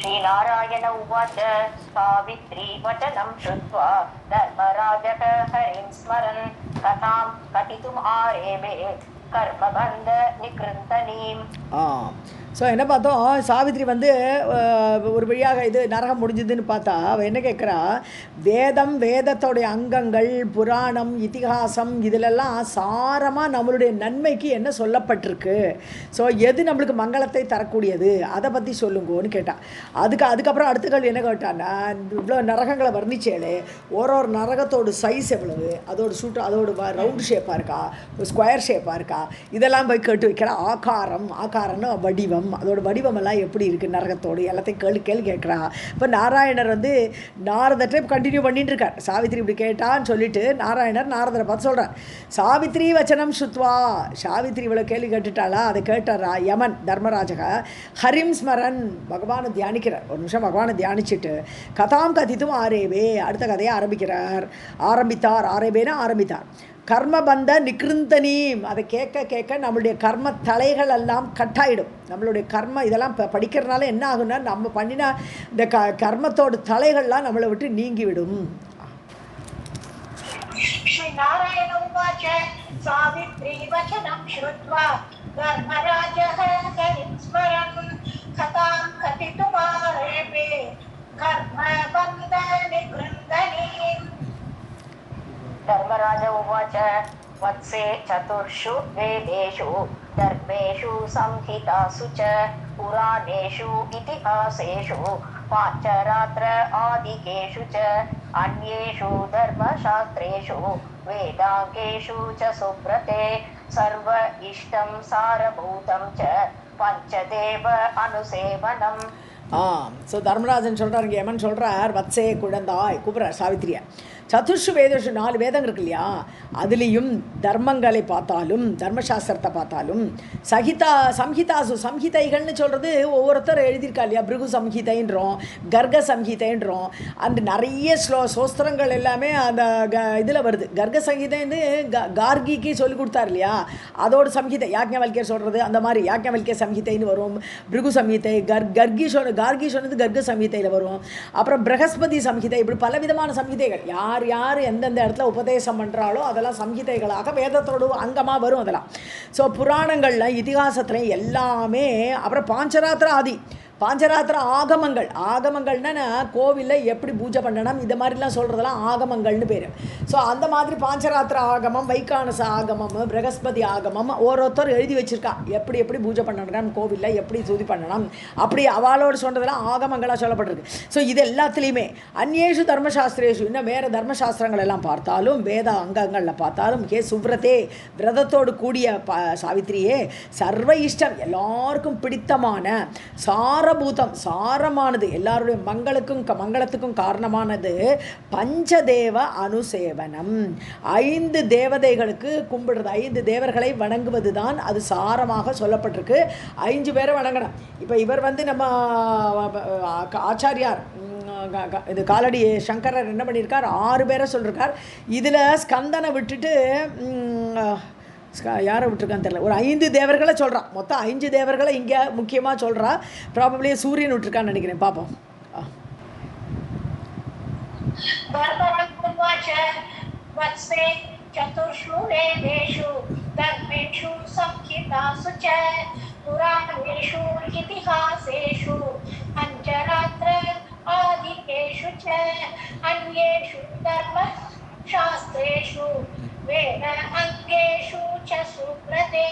श्रीनारायण उवाच सावित्री वचनं श्रुत्वा धर्मराजः हरिं स्मरन् कथां कथितुम् आरेभे कर्मबन्ध निकृन्तनीम्. ஸோ என்ன பார்த்தோம், சாவித்ரி வந்து ஒரு வழியாக இது நரகம் முடிஞ்சதுன்னு பார்த்தா அவள் என்ன கேட்குறா, வேதத்தோடைய அங்கங்கள், புராணம், இதிகாசம் இதிலெல்லாம் சாரமாக நம்மளுடைய நன்மைக்கு என்ன சொல்லப்பட்டிருக்கு, ஸோ எது நம்மளுக்கு மங்களத்தை தரக்கூடியது அதை பற்றி சொல்லுங்கன்னு கேட்டான். அதுக்கப்புறம் அடுத்த கேள்வி என்ன கேட்டான்னா, இவ்வளோ நரகங்களை வர்ணிச்சேலே ஒரு நரகத்தோட சைஸ் எவ்வளவு, அதோட ரவுண்ட் ஷேப்பாக இருக்கா, ஸ்கொயர் ஷேப்பாக இருக்கா, இதெல்லாம் போய் கேட்டு வைக்கிறா. ஆகாரம்னு வடிவம், அதோட வடிவமெல்லாம் எப்படி இருக்குது நரகத்தோடு எல்லாத்தையும் கேள்வி கேட்குறா. இப்போ நாராயணர் வந்து நாரதத்தை கண்டினியூ பண்ணிட்டு இருக்கார். சாவித்ரி இப்படி கேட்டான்னு சொல்லிட்டு நாரதரை பார்த்து சொல்கிறார், சாவித்ரி வச்சனம் சுத்வா, சாவித்ரி இவ்வளோ கேள்வி கேட்டுட்டாளா, அதை கேட்டாரா யமன் தர்மராஜக ஹரிம் ஸ்மரன், பகவானை தியானிக்கிறார். ஒரு நிமிஷம் பகவானை தியானிச்சுட்டு கதாம் கதித்தும் ஆரேவே, அடுத்த கதையை ஆரம்பித்தார். கர்மபந்த நிகிருந்தனீம், அதை கேட்க நம்மளுடைய கர்ம தலைகள் எல்லாம் கட்டாயிடும். நம்மளுடைய கர்ம இதெல்லாம் படிக்கிறதுனால என்ன ஆகுன்னா, நம்ம பண்ணின இந்த கர்மத்தோட தலைகள்லாம் நம்மளை விட்டு நீங்கிவிடும். ஸ்ரீ நாராயண உவாச சாவித்ரி வசனம் ஸ்ருத்வா தர்மராஜः ஹரிம் ஸ்மரன் கதாம் கதித்தும் ஆரேபே கர்மபந்த நிகிருந்தனீம். धर्मराज उवाच वत्से चतुर्षु वेदेषु धर्मेषु संहितासु च पुराणेषु इतिहासेषु पाञ्चरात्र आदिकेषु च अन्येषु धर्मशास्त्रेषु वेदाङ्गेषु च सुब्रते सर्व इष्टं सारभूतं च पञ्चदेव अनुसेवनम्. ஸோ தர்மராஜன் சொல்கிறார், இங்கே யமன் சொல்கிறார், வத்சே குழந்தாய் கூப்பிட்றார் சாவித்திரியை. சதுர்ஷு வேதேஷு 4 வேதம் இருக்கு இல்லையா, அதுலேயும் தர்மங்களை பார்த்தாலும் தர்மசாஸ்திரத்தை பார்த்தாலும் சம்ஹிதைகள்னு சொல்கிறது ஒவ்வொருத்தர் எழுதியிருக்கா இல்லையா, பிருகு சம்ஹிதைன்றோம், கர்க சம்ஹிதைன்றோம், அந்த நிறைய சோஸ்திரங்கள் எல்லாமே அந்த இதில் வருது. கர்க சங்கீதைன்னு கார்கிக்கு சொல்லி கொடுத்தார் இல்லையா, அதோட சம்ஹிதை யாக்ஞவல்கியர் சொல்கிறது, அந்த மாதிரி யாக்ஞவல்கிய சம்ஹிதைன்னு வரும், பிருகு சம்ஹிதை, கார்கி சொன்னது கர்க சம்ஹிதையில் வரும், அப்புறம் பிரகஸ்பதி சம்ஹிதை, இப்படி பலவிதமான சம்ஹிதைகள் யார் எந்தெந்த இடத்துல உபதேசம் பண்ணுறாலோ அதெல்லாம் சம்ஹிதைகளாக வேதத்தோடு அங்கமாக வரும் அதெல்லாம். ஸோ புராணங்களில் இதிகாசத்துலையும் எல்லாமே, அப்புறம் பாஞ்சராத்திர ஆகமங்கள்னா கோவிலில் எப்படி பூஜை பண்ணணும் இது மாதிரிலாம் சொல்கிறதெல்லாம் ஆகமங்கள்னு பேர். ஸோ அந்த மாதிரி பாஞ்சராத்திர ஆகமம், வைகானச ஆகமம், பிரகஸ்பதி ஆகமம் ஒருத்தர் எழுதி வச்சுருக்கா, எப்படி பூஜை பண்ணணும் கோவிலில், எப்படி சூதி பண்ணணும், அப்படி அவளோடு சொல்கிறதெல்லாம் ஆகமங்களாக சொல்லப்பட்டிருக்கு. ஸோ இது எல்லாத்துலேயுமே அந்நேஷு தர்மசாஸ்திரேஷு, இன்னும் வேறு தர்மசாஸ்திரங்கள் எல்லாம் பார்த்தாலும் வேத அங்கங்களில் பார்த்தாலும் ஹே சுப்ரதே, விரதத்தோடு கூடிய சாவித்திரியே, சர்வ இஷ்டம் எல்லாருக்கும் பிடித்தமான சாரமானது, எல்லாருடைய மங்களத்துக்கும் காரணமானது பஞ்சதேவ அனுசேவனம், 5 தேவதைகளுக்கு கும்பிடுறது, 5 தேவர்களை வணங்குவது தான் அது சாரமாக சொல்லப்பட்டிருக்கு. 5 பேரை வணங்கணும். இப்போ இவர் வந்து நம்ம ஆச்சாரியார் இது காலடி சங்கரர் என்ன பண்ணியிருக்கார், 6 பேரை சொல்லியிருக்கார். இதில் ஸ்கந்தனை விட்டுட்டு யாரை விட்டுருக்கான்னு தெரியல, ஒரு 5 தேவர்களை சொல்கிறான். மொத்தம் 5 தேவர்களை இங்கே முக்கியமாக சொல்கிறா. ப்ராபப்ளி சூரியன் விட்டுருக்கான்னு நினைக்கிறேன். பார்ப்போம். चतुर्षु वेदेषु धर्मेषु संहितासु च पुराणेषु इतिहासेषु पञ्चरात्र आदिकेषु च अन्येषु धर्मशास्त्रेषु वेद अङ्गेषु च सुब्रते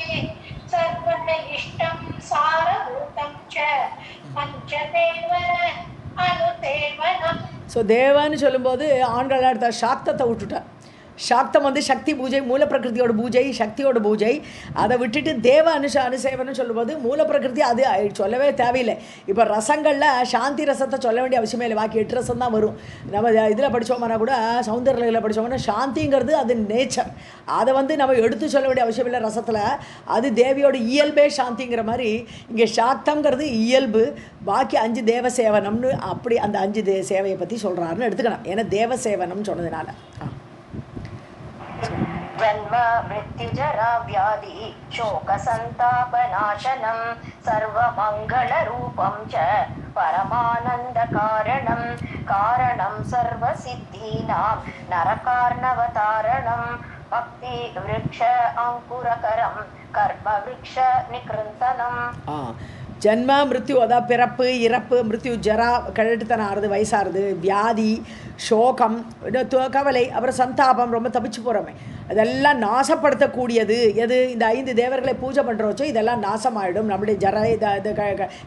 सर्व इष्टं सारभूतं च पञ्चदेव अनुसेवनम्. ஸோ தேவன்னு சொல்லும்போது ஆண்கள் எடுத்த சாக்தத்தை விட்டுட்டார். சாக்தம் வந்து சக்தி பூஜை, மூல பிரகிருதியோட பூஜை, சக்தியோட பூஜை. அதை விட்டுட்டு தேவ அனுசேவனம் சொல்லும்போது மூல பிரகிருதி அது சொல்லவே தேவையில்லை. இப்போ ரசங்களில் சாந்தி ரசத்தை சொல்ல வேண்டிய அவசியமே இல்லை. பாக்கி 8 ரசம் தான் வரும். நம்ம இதில் படித்தோம்னா கூட சௌந்தர்யில படித்தோம்னா சாந்திங்கிறது அது நேச்சர், அதை வந்து நம்ம எடுத்து சொல்ல வேண்டிய அவசியம் இல்லை ரசத்தில். அது தேவியோட இயல்பே சாந்திங்கிற மாதிரி இங்கே சாக்தங்கிறது இயல்பு, பாக்கி 5 தேவ சேவனம்னு அப்படி அந்த 5 சேவையை பற்றி சொல்கிறாருன்னு எடுத்துக்கணும். ஏன்னா தேவ சேவனம்னு சொன்னதுனால जन्म मृत्युजरा व्याधि शोकसन्तापनाशनं सर्वमङ्गलरूपं च परमानन्दकारणं कारणं सर्वसिद्धीनां नरकार्णवतारणं भक्तिवृक्ष अंकुरकरं कर्मवृक्ष निकृन्तनम्. ஜன்ம மிருத்யு, அதான் பிறப்பு இறப்பு, மிருத்யு ஜரா கழட்டுத்தனம் ஆறுது, வயசாகுது, வியாதி, சோகம், கவலை, அப்புறம் சந்தாபம், ரொம்ப தப்பிச்சு போகிறோமே, அதெல்லாம் நாசப்படுத்தக்கூடியது எது? இந்த 5 தேவர்களை பூஜை பண்ணுறோச்சோ இதெல்லாம் நாசமாயிடும். நம்மளுடைய ஜர இது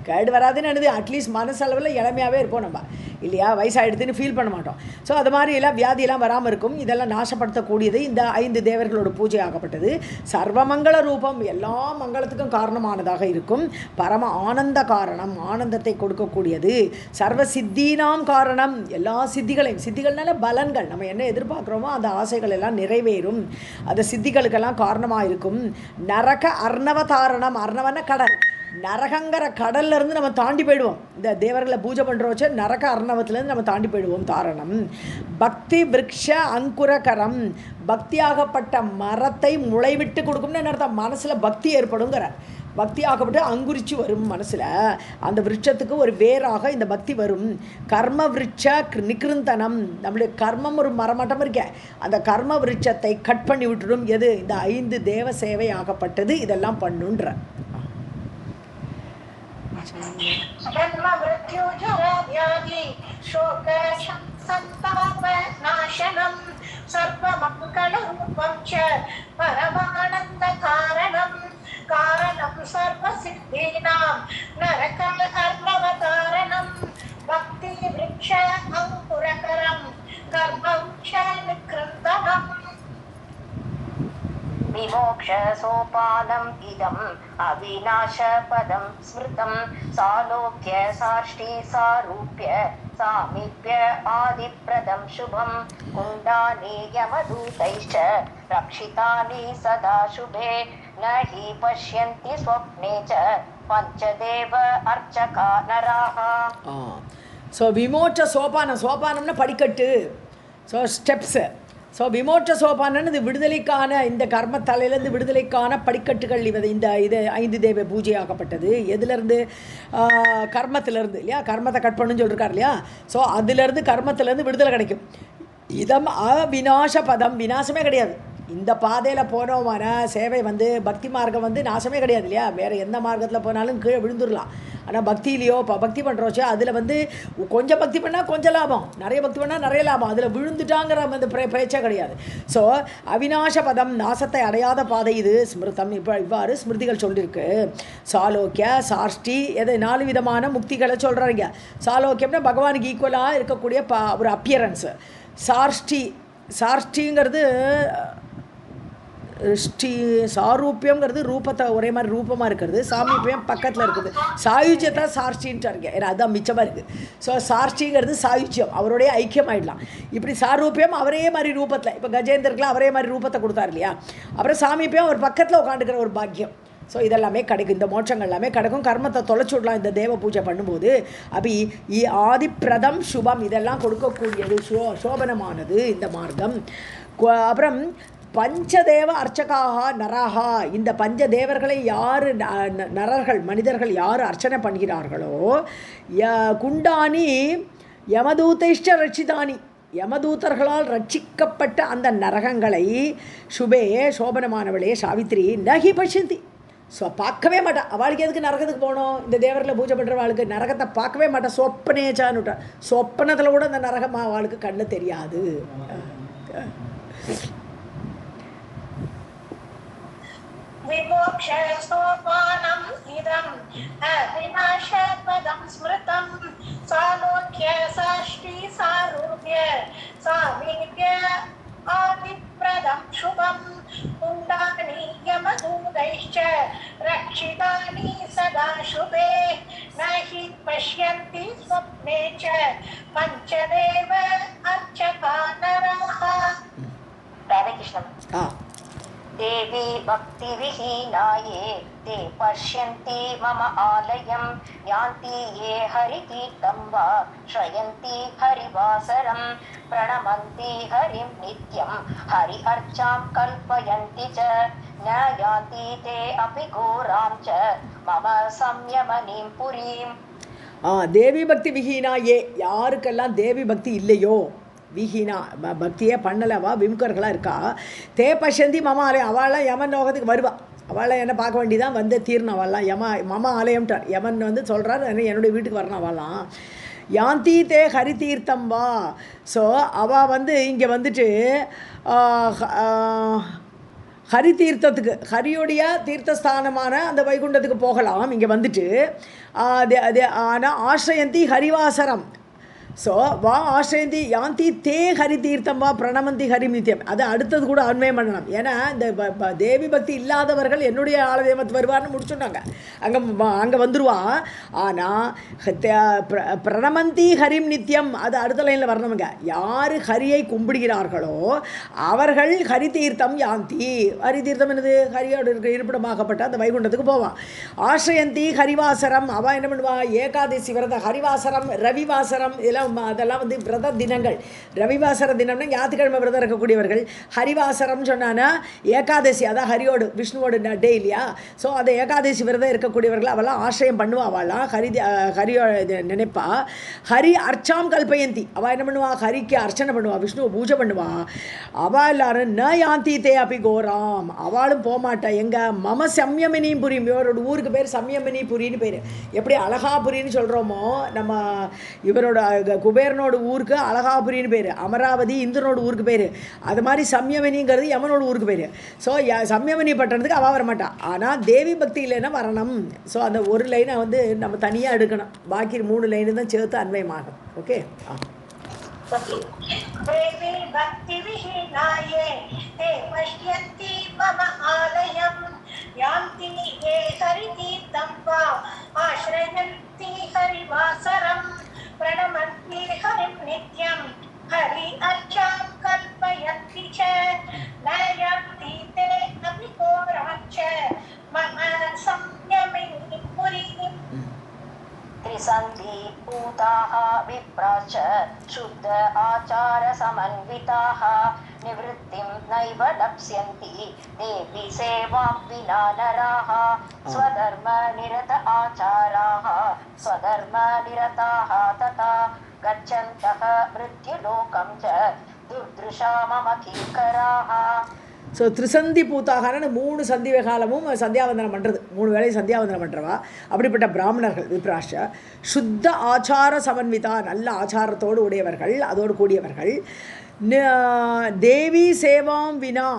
கேடு வராதுன்னு என்னது, அட்லீஸ்ட் மனசளவில் இளமையாகவே இருப்போம் நம்ம, இல்லையா? வயசாகிடுதுன்னு ஃபீல் பண்ண மாட்டோம். ஸோ அது மாதிரி எல்லாம் வியாதியெல்லாம் வராமல் இருக்கும். இதெல்லாம் நாசப்படுத்தக்கூடியது இந்த 5 தேவர்களோட பூஜை ஆகப்பட்டது. சர்வமங்கள ரூபம், எல்லா மங்களத்துக்கும் காரணமானதாக இருக்கும். பரம ஆனந்த காரணம், ஆனந்தத்தை கொடுக்கக்கூடியது. சர்வ சித்தீனாம் காரணம், எல்லா சித்திகளையும், சித்திகள்னால பலன்கள், நம்ம என்ன எதிர்பார்க்குறோமோ அந்த ஆசைகள் எல்லாம் நிறைவேறும், அந்த சித்திகளுக்கெல்லாம் காரணமாக இருக்கும். நரக அர்ணவதாரணம், அர்ணவன கடல், நரகங்கிற கடல்லேருந்து நம்ம தாண்டி போயிடுவோம். இந்த தேவர்களை பூஜை பண்ணுறோச்சு நரக அர்ணவத்துலேருந்து நம்ம தாண்டி போயிடுவோம். தாரணம் பக்தி விருக்ஷ அங்குரகரம், பக்தியாகப்பட்ட மரத்தை முளைவிட்டு கொடுக்கும்னு என்ன அர்த்தம்? மனசில் பக்தி ஏற்படுங்கிற, பக்தியாகப்பட்டு அங்குரிச்சு வரும் மனசில், அந்த விருட்சத்துக்கு ஒரு வேறாக இந்த பக்தி வரும். கர்ம விருட்ச நிகிருந்தனம், நம்மளுடைய கர்மம் ஒரு மரமட்டம் இருக்க, அந்த கர்ம விருட்சத்தை கட் பண்ணி விட்டுடும். எது? இந்த 5 தேவ சேவை ஆகப்பட்டது இதெல்லாம் பண்ணுன்ற. जन्म मृत्यु जरा व्याधि शोक संताप नाशनं सर्वमङ्गलरूपं च परमानन्द कारणं कारणं सर्वसिद्धीनां नरकार्णवतारणं भक्ति वृक्ष अंकुरकरं कर्मवृक्ष निकृन्तनम्. विमोक्ष सोपानम् इदम् अविनाशपदं स्मृतं सालोक्य सार्ष्टि सारूप्य सामीप्य आदिप्रदं शुभं कुण्डानि यमदूतैश्च रक्षितानि सदा शुभे न हि पश्यन्ति स्वप्ने च पञ्चदेव अर्चका नराः. ஸோ விமோட்ச சோபானம், சோபானம்னா படிக்கட்டு, ஸோ ஸ்டெப்ஸு. ஸோ விமோட்ச சோபானன்னு இது விடுதலைக்கான, இந்த கர்ம தலையிலேருந்து விடுதலைக்கான படிக்கட்டுகள். இந்த 5 தேவ பூஜை ஆகப்பட்டது. எதுலேருந்து? கர்மத்திலேருந்து, இல்லையா? கர்மத்தை கட் பண்ணுன்னு சொல்லியிருக்கார் இல்லையா? ஸோ அதுலேருந்து கர்மத்திலேருந்து விடுதலை கிடைக்கும். இதம் அவிநாச பதம், விநாசமே கிடையாது. இந்த பாதையில் போனோமான சேவை பக்தி மார்க்கம் நாசமே கிடையாது, இல்லையா? வேறு எந்த மார்க்கத்தில் போனாலும் கீழே விழுந்துடலாம். ஆனால் பக்தியிலையோ பக்தி பண்ணுறோச்சோ அதில் கொஞ்சம் பக்தி பண்ணால் கொஞ்சம் லாபம், நிறைய பக்தி பண்ணால் நிறைய லாபம், அதில் விழுந்துட்டாங்கிற பேச்சே கிடையாது. ஸோ அவிநாச பதம், நாசத்தை அடையாத பாதை இது. ஸ்மிருதம், இவ்வாறு ஸ்மிருதிகள் சொல்லியிருக்கு. சாலோக்கிய சாஷ்டி, எது 4 விதமான முக்திகளை சொல்கிறாங்க. சாலோக்கியம்னா பகவானுக்கு ஈக்குவலாக இருக்கக்கூடிய ஒரு அப்பியரன்ஸு. சாஷ்டிங்கிறது சாரூப்பியங்கிறது ரூபத்தை ஒரே மாதிரி ரூபமாக இருக்கிறது. சாமீபியம் பக்கத்தில் இருக்குது. சாயுஜ்யத்தை சார்ஷ்டின்ட்டு இருக்கேன், ஏன்னா அதுதான் மிச்சமாக இருக்குது. ஸோ சார்ஷ்டிங்கிறது சாயுஜ்யம், அவருடைய ஐக்கியம் ஆகிடலாம். இப்படி சாரூப்பியம் அவரே மாதிரி ரூபத்தில், இப்போ கஜேந்திரக்குலாம் அவரே மாதிரி ரூபத்தை கொடுத்தார் இல்லையா? அப்புறம் சாமீபியம் அவர் பக்கத்தில் உட்காந்துக்கிற ஒரு பாக்கியம். ஸோ இதெல்லாமே கிடைக்கும், இந்த மோட்சங்கள் எல்லாமே கிடைக்கும். கர்மத்தை தொலைச்சி விடலாம் இந்த தேவ பூஜை பண்ணும்போது. அப்படி ஆதிப்பிரதம் சுபம், இதெல்லாம் கொடுக்கக்கூடியது, சோபனமானது இந்த மார்க்கம். அப்புறம் பஞ்சதேவ அர்ச்சகாக நராகா, இந்த பஞ்சதேவர்களை யார் நரர்கள் மனிதர்கள் யார் அர்ச்சனை பண்ணுகிறார்களோ, குண்டானி யமதூதைஷ்ட ரட்சிதானி, யமதூதர்களால் ரட்சிக்கப்பட்ட அந்த நரகங்களை சுபே சோபனமானவளே சாவித்ரி நகி பஷ்யந்தி, ஸோ பார்க்கவே மாட்டான். அவளுக்கு எதுக்கு நரகத்துக்கு போகணும்? இந்த தேவர்களை பூஜை பண்ணுறவாளுக்கு நரகத்தை பார்க்கவே மாட்டான். சொப்பனேச்சான்னு விட்டான், சொப்பனத்தில் கூட அந்த நரகம் அவளுக்கு கண்ணு தெரியாது. विमोक्ष सोपानम् इदम् अविनाशपदं स्मृतं सालोक्य साष्टि सारूप्य सामीप्य आदिप्रदं शुभं कुण्डानि यमदूतैश्च रक्षितानि सदा शुभे न हि पश्यन्ति स्वप्ने च पञ्चदेव अर्चका नराः. राधे कृष्ण. देवी भक्तिविहीना ये ते पश्यन्ति मम आलयं यान्ति ये हरितीर्थं वा श्रयन्ति हरिवासरं प्रणमन्ति हरिं नित्यं हरि अर्चां कल्पयन्ति च न यान्ति ते अपि घोरां च मम संयमनीं पुरीम्. தேவி பக்தி விஹீனா ஏ, யாருக்கெல்லாம் தேவி பக்தி இல்லையோ, விஹீனா பக்தியே பண்ணலவா விமுகர்களாக இருக்கா, தே பசந்தி மம ஆலயம், அவள்லாம் யமன் லோகத்துக்கு வருவா, அவள்லாம் என்ன பார்க்க வேண்டியதான் வந்து தீர்ணும், அவள்லாம் மம ஆலயம்ட்டார், யமன் வந்து சொல்கிறார் என்னுடைய வீட்டுக்கு வரணும் அவள்லாம். யாந்தி தே ஹரி தீர்த்தம் வா, ஸோ அவள் வந்து இங்கே வந்துட்டு ஹரி தீர்த்தத்துக்கு, ஹரியுடைய தீர்த்தஸ்தானமான அந்த வைகுண்டத்துக்கு போகலாம் இங்கே வந்துட்டு. ஆனால் ஆஸ்ரயந்தி ஹரிவாசரம், ஸோ வா ஆஸ்ரயந்தி யாந்தி தே ஹரி தீர்த்தம் வா பிரணமந்தி ஹரி நித்தியம், அது அடுத்தது கூட அன்வயம் பண்ணணும். ஏன்னா இந்த தேவி பக்தி இல்லாதவர்கள் என்னுடைய ஆலதேவத்து வருவார்னு முடிச்சுட்டாங்க, அங்கே வந்துடுவா. ஆனால் பிரணமந்தி ஹரிம் நித்தியம் அது அடுத்த லைனில் வரணுங்க. யார் ஹரியை கும்பிடுகிறார்களோ அவர்கள் ஹரி தீர்த்தம் யாந்தி, ஹரி தீர்த்தம் என்னது, ஹரியோடு இருக்கிற இருப்பிடமாகப்பட்ட அந்த வைகுண்டத்துக்கு போவான். ஆஸ்ரயந்தி ஹரிவாசரம், அவள் என்ன பண்ணுவா, ஏகாதசி விரத ஹரிவாசரம் ரவிவாசரம் இதெல்லாம் அதெல்லாம் வந்து விரத தினங்கள். ரவிவாசர தினம்னா ஞாயிற்றுக்கிழமை விரதம் இருக்கக்கூடியவர்கள், ஹரிவாசரம் சொன்னான்னா ஏகாதசி, அதான் ஹரியோடு விஷ்ணுவோடு டே இல்லையா, ஸோ அதை ஏகாதசி விரதம் இருக்கக்கூடியவர்கள் அவெல்லாம் ஆசிரியம் பண்ணுவா, அவெல்லாம் ஹரியோ நினைப்பா. ஹரி அர்ச்சாம் கல்பயந்தி, அவள் என்ன பண்ணுவா, ஹரிக்கு அர்ச்சனை பண்ணுவா, விஷ்ணுவை பூஜை பண்ணுவா. அவள் எல்லாரும் ந யாந்தி தே அபி கோராம், அவளும் போகமாட்டா எங்கே, மம சம்யமினி புரி, இவரோட ஊருக்கு பேர் சம்யமினி புரின்னு பேர். எப்படி அழகாபுரின்னு சொல்கிறோமோ, நம்ம இவரோட குபேரனோட ஊருக்கு அழகாபுரின்னு பேர், அமராவதி இந்திரனோட ஊருக்கு பேர், அது மாதிரி சம்யமனிங்கிறது யமனோட ஊருக்கு பேர். ஸோ சம்யமனி பட்டணத்துக்கு அவள் வரமாட்டான், ஆனால் தேவி பக்தி இல்லைன்னா வரணும். ஸோ அந்த ஒரு லைனை வந்து நம்ம தனியாக எடுக்கணும், பாக்கி 3 லைனு தான் சேர்த்து அன்வயமாகும். ஓகே, देवी भक्ति विहीनाये ते पश्यन्ति मम आलयं यान्ति ये हरितीर्थं वा आश्रयन्ति हरिवासरं प्रणमन्ति हरिं नित्यं हरि अर्चां कल्पयन्ति च न यान्ति ते अपि घोरां च मम संयमिनीं पुरीम्. त्रिसन्धि भूताः विप्राश्च शुद्ध आचार समन्विताः निवृत्तिं नैव लप्स्यन्ति देवी सेवां विना नराः स्वधर्म निरत आचाराः स्वधर्म निरताः तथा गच्छन्तः मृत्युलोकं च दुर्दृशा मम किङ्कराः. ஸோ திரிசந்தி பூத்தாகனு 3 சந்தி காலமும் சந்தியாவந்தனம் பண்ணுறது, 3 வேளையும் சந்தியாவந்தனம் பண்ணுறவா. அப்படிப்பட்ட பிராமணர்கள் விப்ராஷ சுத்த ஆச்சார சமன்விதா, நல்ல ஆச்சாரத்தோடு உடையவர்கள், அதோடு கூடியவர்கள். தேவி சேவாம் வினா,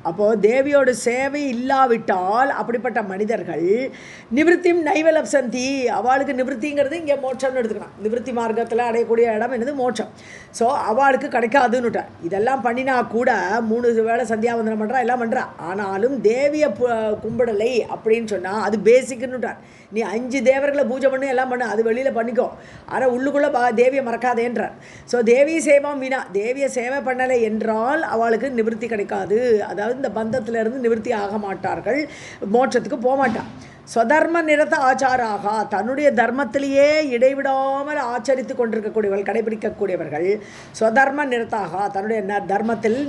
அப்போது தேவியோட சேவை இல்லாவிட்டால் அப்படிப்பட்ட மனிதர்கள் நிவர்த்தியும் நைவலப்சந்தி, அவளுக்கு நிவர்த்திங்கிறது இங்கே மோட்சம்னு எடுத்துக்கலாம். நிவர்த்தி மார்க்கத்தில் அடையக்கூடிய இடம் என்னது மோட்சம். ஸோ அவளுக்கு கிடைக்காதுன்னுட்டார். இதெல்லாம் பண்ணினா கூட 3 வேளை சந்தியாவந்தனம் பண்ணுறா, எல்லாம் பண்ணுறா, ஆனாலும் தேவியை கும்பிடலை அப்படின்னு சொன்னால் அது பேசிக்குன்னுட்டார். நீ 5 தேவர்களை பூஜை பண்ணி எல்லாம் பண்ணு, அது வெளியில் பண்ணிக்கோ, ஆனால் உள்ளுக்குள்ளே தேவியை மறக்காதேன்றார். ஸோ தேவி சேவாம் வினா, தேவியை சேவை பண்ணலை என்றால் அவளுக்கு நிவர்த்தி கிடைக்காது, அதாவது இந்த பந்தத்திலிருந்து நிவர்த்தி ஆக மாட்டார்கள், மோட்சத்துக்கு போக மாட்டான். ஸ்வதர்ம நிரத ஆச்சாராக, தன்னுடைய தர்மத்திலேயே இடைவிடாமல் ஆச்சரித்து கொண்டிருக்கக்கூடியவர்கள், கடைபிடிக்கக்கூடியவர்கள். ஸ்வதர்ம நிரதாக, தன்னுடைய தர்மத்தில்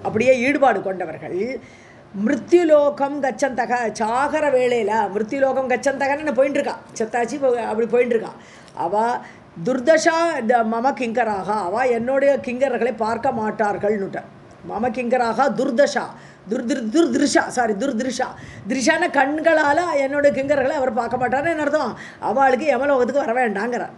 அப்படியே ஈடுபாடு கொண்டவர்கள். மிருத்யுலோகம் கச்சந்தக, சாகர வேளையில் மிருத்யுலோகம் கச்சந்தகன்னு போயின்னு இருக்கா, செத்தாச்சி அப்படி போயின்னு இருக்கா. அவள் துர்தஷா மம கிங்கராக, அவள் என்னுடைய கிங்கர்களை பார்க்க மாட்டார்கள்னுட்ட. மம கிங்கராக துர்தஷா, துர்திருஷா, திருஷான கண்களால் என்னோட கிங்கர்களை அவர் பார்க்க மாட்டார்னு அர்த்தம். அவளுக்கு யமலோகத்துக்கு வர வேண்டாங்கிறார்.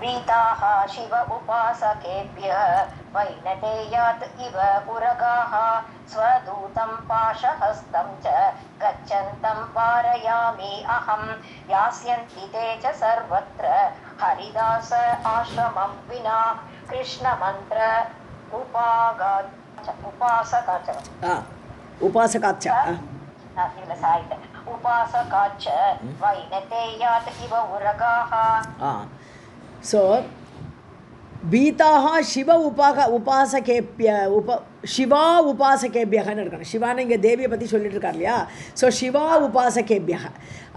भीताः शिव उपासकेभ्यः वैनतेयात् इव उरगाः स्वदूतं पाशहस्तं च गच्छन्तं वारयामि अहं यास्यन्ति ते च सर्वत्र हरिदास आश्रमं विना कृष्णमन्त्र उपासकाच्च उपासकाच्च वैनतेयात् इव उरगाः. ஸோ பீதாக சிவ சிவா உபாசகேபியகன்னு இருக்கணும். சிவான்னு இங்கே தேவியை பற்றி சொல்லிட்டு இருக்கார் இல்லையா? ஸோ சிவா உபாசகேபியக,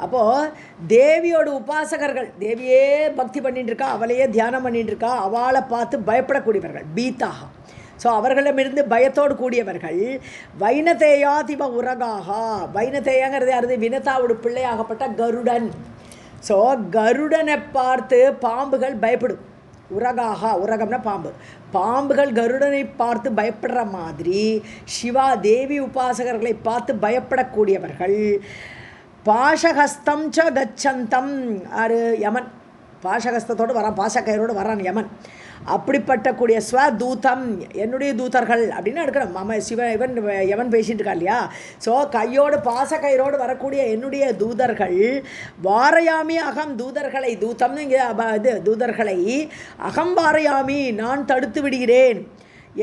அப்போது தேவியோட உபாசகர்கள், தேவியே பக்தி பண்ணிட்டு இருக்கா, அவளையே தியானம் பண்ணிட்டு இருக்கா, அவளை பார்த்து பயப்படக்கூடியவர்கள் பீதாக. ஸோ அவர்களிடமிருந்து பயத்தோடு கூடியவர்கள். வைனதேயாதிவ உரகாக, வைனதேயங்கிறது யாருது? வினதாவோட பிள்ளையாகப்பட்ட கருடன். ஸோ கருடனை பார்த்து பாம்புகள் பயப்படும். உரகாக, உரகம்னா பாம்பு. பாம்புகள் கருடனை பார்த்து பயப்படுற மாதிரி சிவா தேவி உபாசகர்களை பார்த்து பயப்படக்கூடியவர்கள். பாசகஸ்தம் ச கச்சந்தம், ஆறு யமன், பாசகஸ்தத்தோடு வரான், பாசக்கயிரோடு வரான் யமன். அப்படிப்பட்ட கூடிய ஸ்வதூதம், என்னுடைய தூதர்கள் அப்படின்னு எடுக்கணும். நம்ம இவன் எவன் பேசிகிட்டு இருக்கா இல்லையா? ஸோ கையோடு பாசக்கயிரோடு வரக்கூடிய என்னுடைய தூதர்கள். வாரயாமி அகம், தூதர்களை, தூதம்னு இங்கே இது தூதர்களை அகம் வாரயாமி, நான் தடுத்து விடுகிறேன்.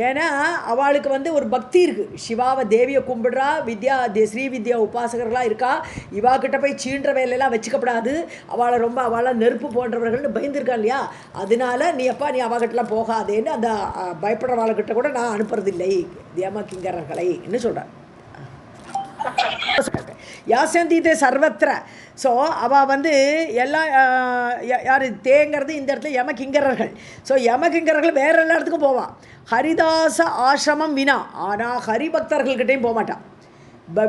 ஏன்னா அவளுக்கு ஒரு பக்தி இருக்குது. சிவாவை தேவியை கும்பிடுறா, ஸ்ரீ வித்யா உபாசகர்களாக இருக்கா. இவாக்கிட்ட போய் சீன்ற வேலையெல்லாம் வச்சுக்கப்படாது, அவளை நெருப்பு போன்றவர்கள்னு பயந்துருக்கா இல்லையா? அதனால நீ அவகிட்டலாம் போகாதேன்னு அந்த பயப்படுறவாள்கிட்ட கூட நான் அனுப்புறதில்லை தியமகிங்கரர்களை என்ன சொல்கிறேன். யாசந்தீதே சர்வத்திர. ஸோ அவள் எல்லாம் யார் தேங்கிறது இந்த இடத்துல யமகிங்கரர்கள். ஸோ யமகிங்கரர்கள் வேறு எல்லா இடத்துக்கும் போவான். ஹரிதாச ஆசிரமம் வினா, ஆனால் ஹரிபக்தர்கள்கிட்டையும் போக மாட்டான்.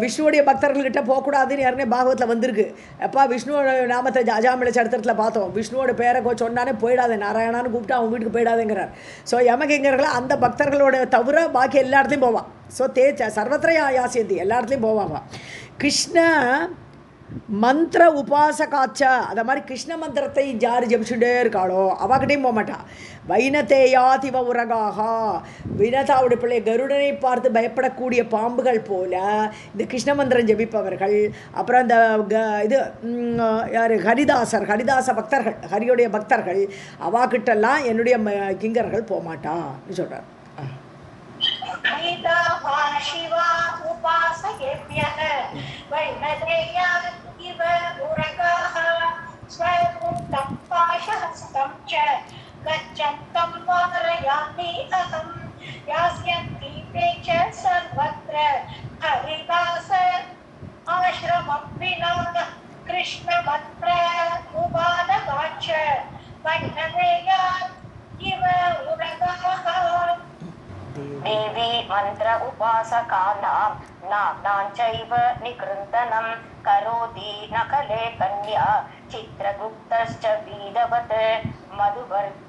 விஷ்ணுவோடைய பக்தர்கள்கிட்ட போகக்கூடாதுன்னு யாருனே பாகவத்தில் வந்திருக்கு. அப்பா விஷ்ணுவோட நாமத்தை அஜாமிள சரித்திரத்தில் பார்த்தோம். விஷ்ணுவோட பேரை சொன்னானே போயிடாதே, நாராயணான்னு கூப்பிட்டு அவங்க வீட்டுக்கு போயிடாதேங்கிறார். ஸோ யமகிங்கர்களை அந்த பக்தர்களோட தவிர பாக்கி எல்லா இடத்துலையும் போவான். ஸோ சர்வத்திரையா யாசியந்தி, எல்லா இடத்துலையும் போவாங்க. கிருஷ்ண மந்திர உபாசகாச்ச, அதை மாதிரி கிருஷ்ண மந்திரத்தை யார் ஜபிச்சுட்டே இருக்காளோ அவகிட்டையும் போக மாட்டான். வைனதேயாதிவ உரகாக, வினதாவுடைய பிள்ளை கருடனை பார்த்து பயப்படக்கூடிய பாம்புகள் போல இந்த கிருஷ்ண மந்திரம் ஜபிப்பவர்கள். அப்புறம் இந்த இது யார் ஹரிதாச பக்தர்கள், ஹரியுடைய பக்தர்கள், அவாக்கிட்டெல்லாம் என்னுடைய கிங்கர்கள் போக மாட்டான்னு சொல்கிறார். शिवा उपासकेभ्यः वैनतेयात् इव उरगाः स्वदूतं पाशहस्तं च गच्छन्तं वारयामि अहं यास्यन्ति ते च सर्वत्र हरिदास आश्रमं विना कृष्णमन्त्र उपासकाच्च वैनतेयात् इव उरगाः. देवी मंत्र उपासकानां नाम्नां चैव निकृन्तनं करोति नखले कन्या चित्रगुप्तश्च बीदवत्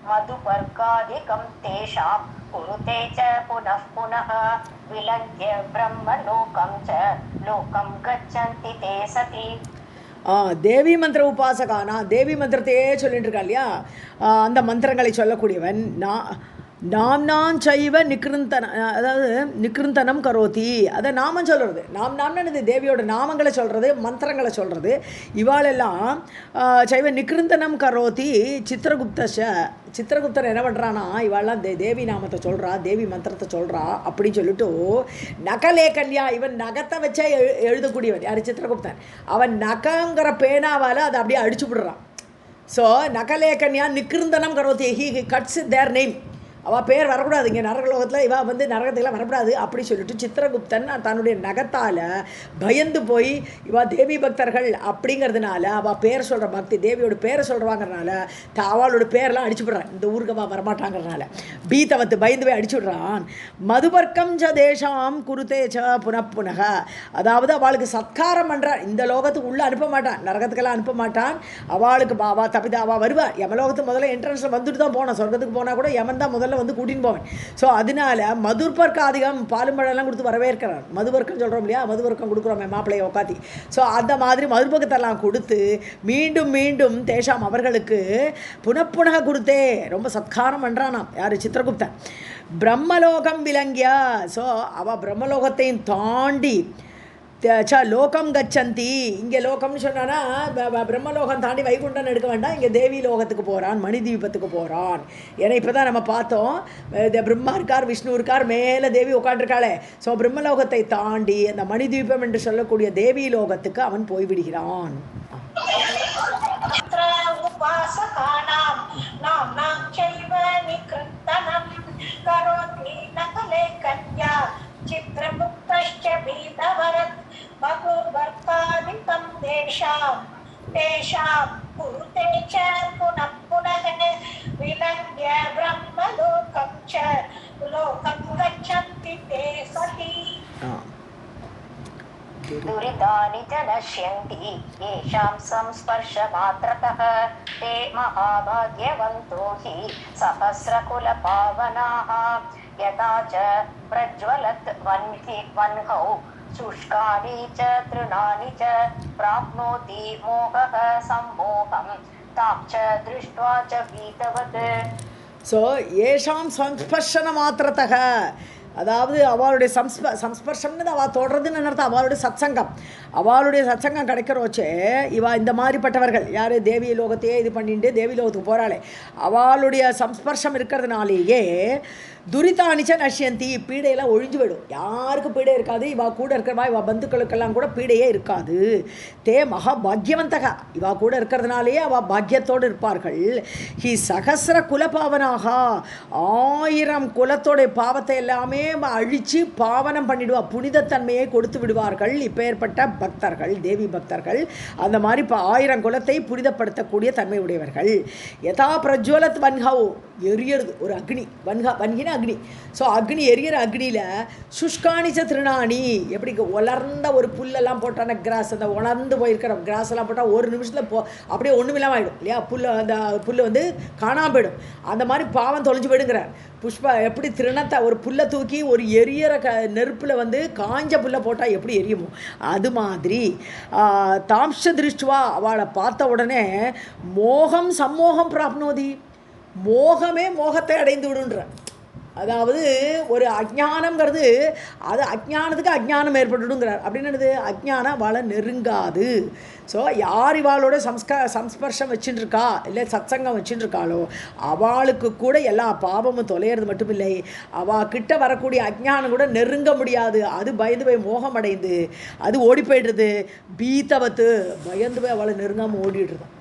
मधुपर्कादिकं तेषां कुरुते च पुनः पुनः विलज्य ब्रह्मलोकं च लोकं गच्छन्ति ते सति. தேவி மந்திர உபாசகானா, தேவி மந்திரத்தையே சொல்லிட்டு இருக்கா இல்லையா? அந்த மந்திரங்களை சொல்லக்கூடியவன் நாம்னான் சைவ நிகிருந்தன, அதாவது நிகிருந்தனம் கரோதி, அதை நாமம் சொல்கிறது. நாம்னான்னு தேவியோட நாமங்களை சொல்கிறது, மந்திரங்களை சொல்கிறது. இவாளெல்லாம் சைவ நிகிருந்தனம் கரோதி. சித்திரகுப்தர் என்ன பண்ணுறான்னா, இவாளெல்லாம் தேவி நாமத்தை சொல்கிறா, தேவி மந்திரத்தை சொல்கிறா அப்படின்னு சொல்லிட்டு நகலேகன்யா, இவன் நகத்தை வச்சா எழுதக்கூடியவன் யார்? சித்திரகுப்தன். அவன் நகங்கிற பேனாவால் அதை அப்படியே அடிச்சு விடுறான். ஸோ நகலேகன்யா நிகிருந்தனம் கரோதி, ஹி கட்ஸ் தேர் நேம். அவள் பேர் வரக்கூடாது, இங்கே நரகலோகத்தில் இவள் நரகத்துக்கெல்லாம் வரக்கூடாது அப்படி சொல்லிட்டு சித்திரகுப்தன் தன்னுடைய நகத்தால் பயந்து போய் இவள் தேவி பக்தர்கள் அப்படிங்கிறதுனால அவள் பேர் சொல்கிற பக்தி, தேவியோட பேரை சொல்கிறாங்கிறனால அவளோட பேரெலாம் அடிச்சுவிட்றான். இந்த ஊருக்கு அவள் வரமாட்டாங்கிறனால பீத்தவத்து பயந்து போய் அடிச்சுவிட்றான். மதுபர்க்கம் ச தேசாம் குருத்தே ச புனப்புனக, அதாவது அவளுக்கு சத்காரம் பண்ணுறான். இந்த லோகத்துக்கு உள்ளே அனுப்ப மாட்டான், நரகத்துக்கெல்லாம் அனுப்ப மாட்டான். அவளுக்கு அவள் தப்பிதா அவள் வருவாள். யமலோகத்துக்கு முதல்ல என்ட்ரன்ஸில் வந்துட்டு தான் போனான். சொர்க்கத்துக்கு போனால் கூட யமன் தான் முதல்ல முதல்ல வந்து கூட்டின்னு போவேன். ஸோ அதனால மதுர்பர்க்காதிகம் பாலும் பழம்லாம் கொடுத்து வரவேற்கிறார். மதுவர்க்கம் சொல்கிறோம் இல்லையா, மதுவர்க்கம் கொடுக்குறோமே மாப்பிள்ளையை உட்காத்தி. ஸோ அந்த மாதிரி மதுர்பக்கத்தெல்லாம் கொடுத்து மீண்டும் மீண்டும் தேஷாம் அவர்களுக்கு புனப்புனக கொடுத்தே ரொம்ப சத்காரம் பண்ணுறானாம். யார்? சித்திரகுப்தன். பிரம்மலோகம் விளங்கியா. ஸோ அவள் பிரம்மலோகத்தையும் தாண்டி லோகம் கச்சந்தி. இங்கே லோகம்னு சொன்னான்னா பிரம்மலோகம் தாண்டி வைகுண்டன் எடுக்க வேண்டாம், இங்கே தேவி லோகத்துக்கு போகிறான், மணி தீபத்துக்கு போகிறான். ஏன்னா இப்போ தான் நம்ம பார்த்தோம், பிரம்மா இருக்கார், விஷ்ணு இருக்கார், மேலே தேவி உட்காண்டிருக்காளே. ஸோ பிரம்மலோகத்தை தாண்டி அந்த மணி தீபம் என்று சொல்லக்கூடிய தேவி லோகத்துக்கு அவன் போய்விடுகிறான். चित्रमुक्तश्च भीतवरत् मधुर्वर्तादितं तेषां कुरुते च पुनः पुनः विलङ्घ्य ब्रह्मलोकं च लोकं गच्छन्ति ते सति. दुरितानि च नश्यन्ति येषां संस्पर्शमात्रतः ते महाभाग्यवन्तो हि सहस्रकुलपावनाः. यथा च प्रज्वलत् वह्नौ शुष्कानि च तृणानि च प्राप्नोति मोहः सम्मोहं तां च दृष्ट्वा च भीतवत्. ஸோ ஏஷாம் சம்ஸ்பர்ஷன மாத்திரத்தக, அதாவது அவளுடைய சம்ஸ்பர்ஷம்னு அவள் தொடர்றதுன்னு அர்த்தம். அவளுடைய சத்சங்கம் கிடைக்கிறோச்சே இவா இந்த மாதிரிப்பட்டவர்கள் யார்? தேவி லோகத்தையே இது பண்ணிட்டு தேவி லோகத்துக்கு போகிறாளே, அவளுடைய சம்ஸ்பர்ஷம் இருக்கிறதுனாலேயே துரிதானிச்ச நஷ்யந்தி, பீடையெல்லாம் ஒழிஞ்சு போயிடும். யாருக்கு பீடை இருக்காது? இவா கூட இருக்கிறவா, இவா பந்துக்களுக்கெல்லாம் கூட பீடையே இருக்காது. தே மகா பாக்யவந்தகா, இவா கூட இருக்கிறதுனாலேயே அவள் பாக்யத்தோடு இருப்பார்கள். ஹி சகசிர குலபாவனாக, 1000 குலத்தோடைய பாவத்தை எல்லாமே அழித்து பாவனம் பண்ணிடுவா, புனிதத்தன்மையை கொடுத்து விடுவார்கள் இப்பேற்பட்ட பக்தர்கள், தேவி பக்தர்கள். அந்த மாதிரி இப்போ 1000 குலத்தை புனிதப்படுத்தக்கூடிய தன்மை உடையவர்கள். யதா பிரஜ்வலத் வன்ஹவ், எரியறது ஒரு அக்னி, வன்கின அக்னி. ஸோ அக்னி எரியற அக்னியில் சுஷ்காணிச்ச திருநாணி, எப்படி உலர்ந்த ஒரு புல்லெல்லாம் போட்டான கிராஸ், அந்த உணர்ந்து போயிருக்கிற கிராஸ் எல்லாம் போட்டால் ஒரு நிமிஷத்தில் அப்படியே ஒன்றுமில்லாமல் ஆகிடும் இல்லையா, அந்த புல் வந்து காணாமல் போயிடும். அந்த மாதிரி பாவம் தொலைஞ்சு போயிடுங்கிறார். புஷ்பா எப்படி திருணத்தை ஒரு புல்லை தூக்கி ஒரு எரியற நெருப்பில் வந்து காஞ்ச புல்லை போட்டால் எப்படி எரியுமோ அது மாதிரி தாம்ஷ திருஷ்டுவா, அவளை பார்த்த உடனே மோகம் சம்மோகம் பிராப்னோதி, மோகமே மோகத்தை அடைந்து விடுன்ற. அதாவது ஒரு அஜ்ஞானம்ங்கிறது, அது அஜ்ஞானத்துக்கு அஜ்ஞானம் ஏற்பட்டுடுங்கிறார். அப்படின்னது அஜ்ஞானம் அவளை நெருங்காது. ஸோ யார் இவாளோட சம்ஸ்பர்ஷம் வச்சுட்டு இருக்கா, இல்லை சத்சங்கம் வச்சுட்டு இருக்காளோ அவளுக்கு கூட எல்லா பாவமும் தொலைகிறது மட்டும் இல்லை, அவள் கிட்ட வரக்கூடிய அஜ்ஞானம் கூட நெருங்க முடியாது. அது பயந்து போய் மோகம் அடைந்து அது ஓடி போய்டுறது. பீத்தவத்து, பயந்து போய் அவளை நெருங்காமல் ஓடிடுறான்.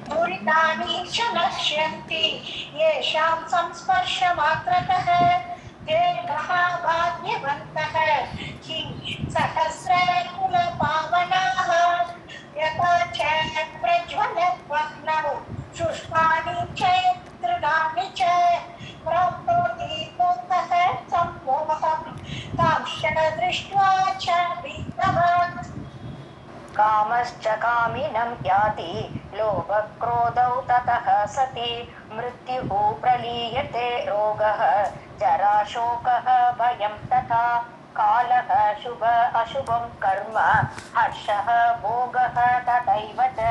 दुरितानि च नश्यन्ति येषां संस्पर्शमात्रतः ते महाभाग्यवन्तः हि सहस्रकुलपावनाः. यथा च प्रज्वलत् वह्नौ शुष्कानि च तृणानि च प्राप्नोति मोहः सम्मोहं तांश्च दृष्ट्वा च भीतवत्. कामश्च कामिनं याति लोभक्रोधौ ततः सति मृत्युः प्रलीयते रोगः जरा शोकः भयं तथा कालः शुभ अशुभं कर्म हर्षः भोगः तथैव च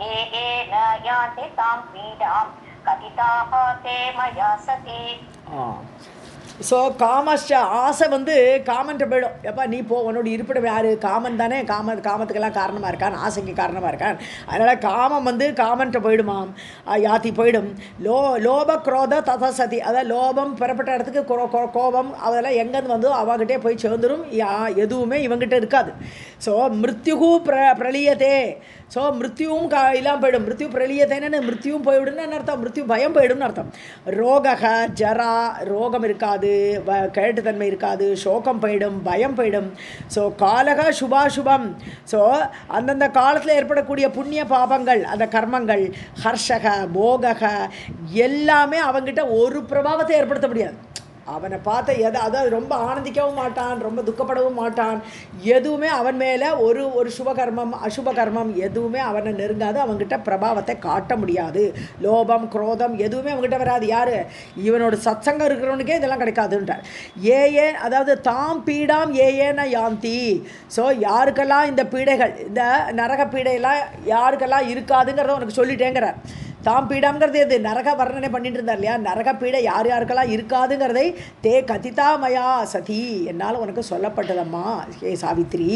ये न यान्ति तां पीडां कथिताः ते मया सति. ஸோ காமஸ்ட, ஆசை வந்து காமன்ட்ட போயிடும். எப்போ நீ போ, உன்னோட இருப்பிடம் யார்? காமன் தானே. காமத்துக்கெல்லாம் காரணமாக இருக்கான், ஆசைக்கு காரணமாக இருக்கான். அதனால் காமம் வந்து காமன்ட்ட போயிடுமாம், யாத்தி போயிடும். லோப குரோத ததசதி, அதாவது லோபம் பெறப்பட்ட இடத்துக்கு கோபம் அதெல்லாம் எங்கேருந்து வந்தோ அவகிட்டே போய் சேர்ந்துடும். எதுவுமே இவங்கிட்ட இருக்காது. ஸோ மிருத்யுகு பிரளியத்தே, ஸோ மிருத்யுவும் இல்லாமல் போயிடும். மிருத்யு பிரளியத்தேன்னு மிருத்யும் போய்விடுன்னு அர்த்தம், மிருத்யு பயம் போயிடும்னு அர்த்தம். ரோகக ஜரா, ரோகம் இருக்காது, கேட்டுத்தன்மை இருக்காது, சோகம் போயிடும், பயம் போயிடும். ஸோ காலக சுபாசுபம், ஸோ அந்தந்த காலத்தில் ஏற்படக்கூடிய புண்ணிய பாபங்கள், அந்த கர்மங்கள், ஹர்ஷக போகக எல்லாமே அவங்ககிட்ட ஒரு பிரபாவத்தை ஏற்படுத்த முடியாது. அவனை பார்த்த அதாவது ரொம்ப ஆனந்திக்கவும் மாட்டான், ரொம்ப துக்கப்படவும் மாட்டான். எதுவுமே அவன் மேலே ஒரு சுபகர்மம் அசுபகர்மம் எதுவுமே அவனை நெருங்காது. அவன்கிட்ட பிரபாவத்தை காட்ட முடியாது. லோபம் குரோதம் எதுவுமே அவன்கிட்ட வராது. யார்? இவனோட சத்சங்கம் இருக்கிறவனுக்கே இதெல்லாம் கிடைக்காதுன்றார். அதாவது தாம் பீடாம் ஏன யாந்தி. ஸோ யாருக்கெல்லாம் இந்த பீடைகள், இந்த நரக பீடையெல்லாம் யாருக்கெல்லாம் இருக்காதுங்கிறத உனக்கு சொல்லிட்டேங்கிறார். தாம் பீடாம்ங்கிறது எது? நரக வர்ணனை பண்ணிட்டு இருந்தார் இல்லையா? நரக பீடை யார் யாருக்கெல்லாம் இருக்காதுங்கிறதை தே கதிதாமயா சதி, என்னால் உனக்கு சொல்லப்பட்டதம்மா ஏ சாவித்ரி.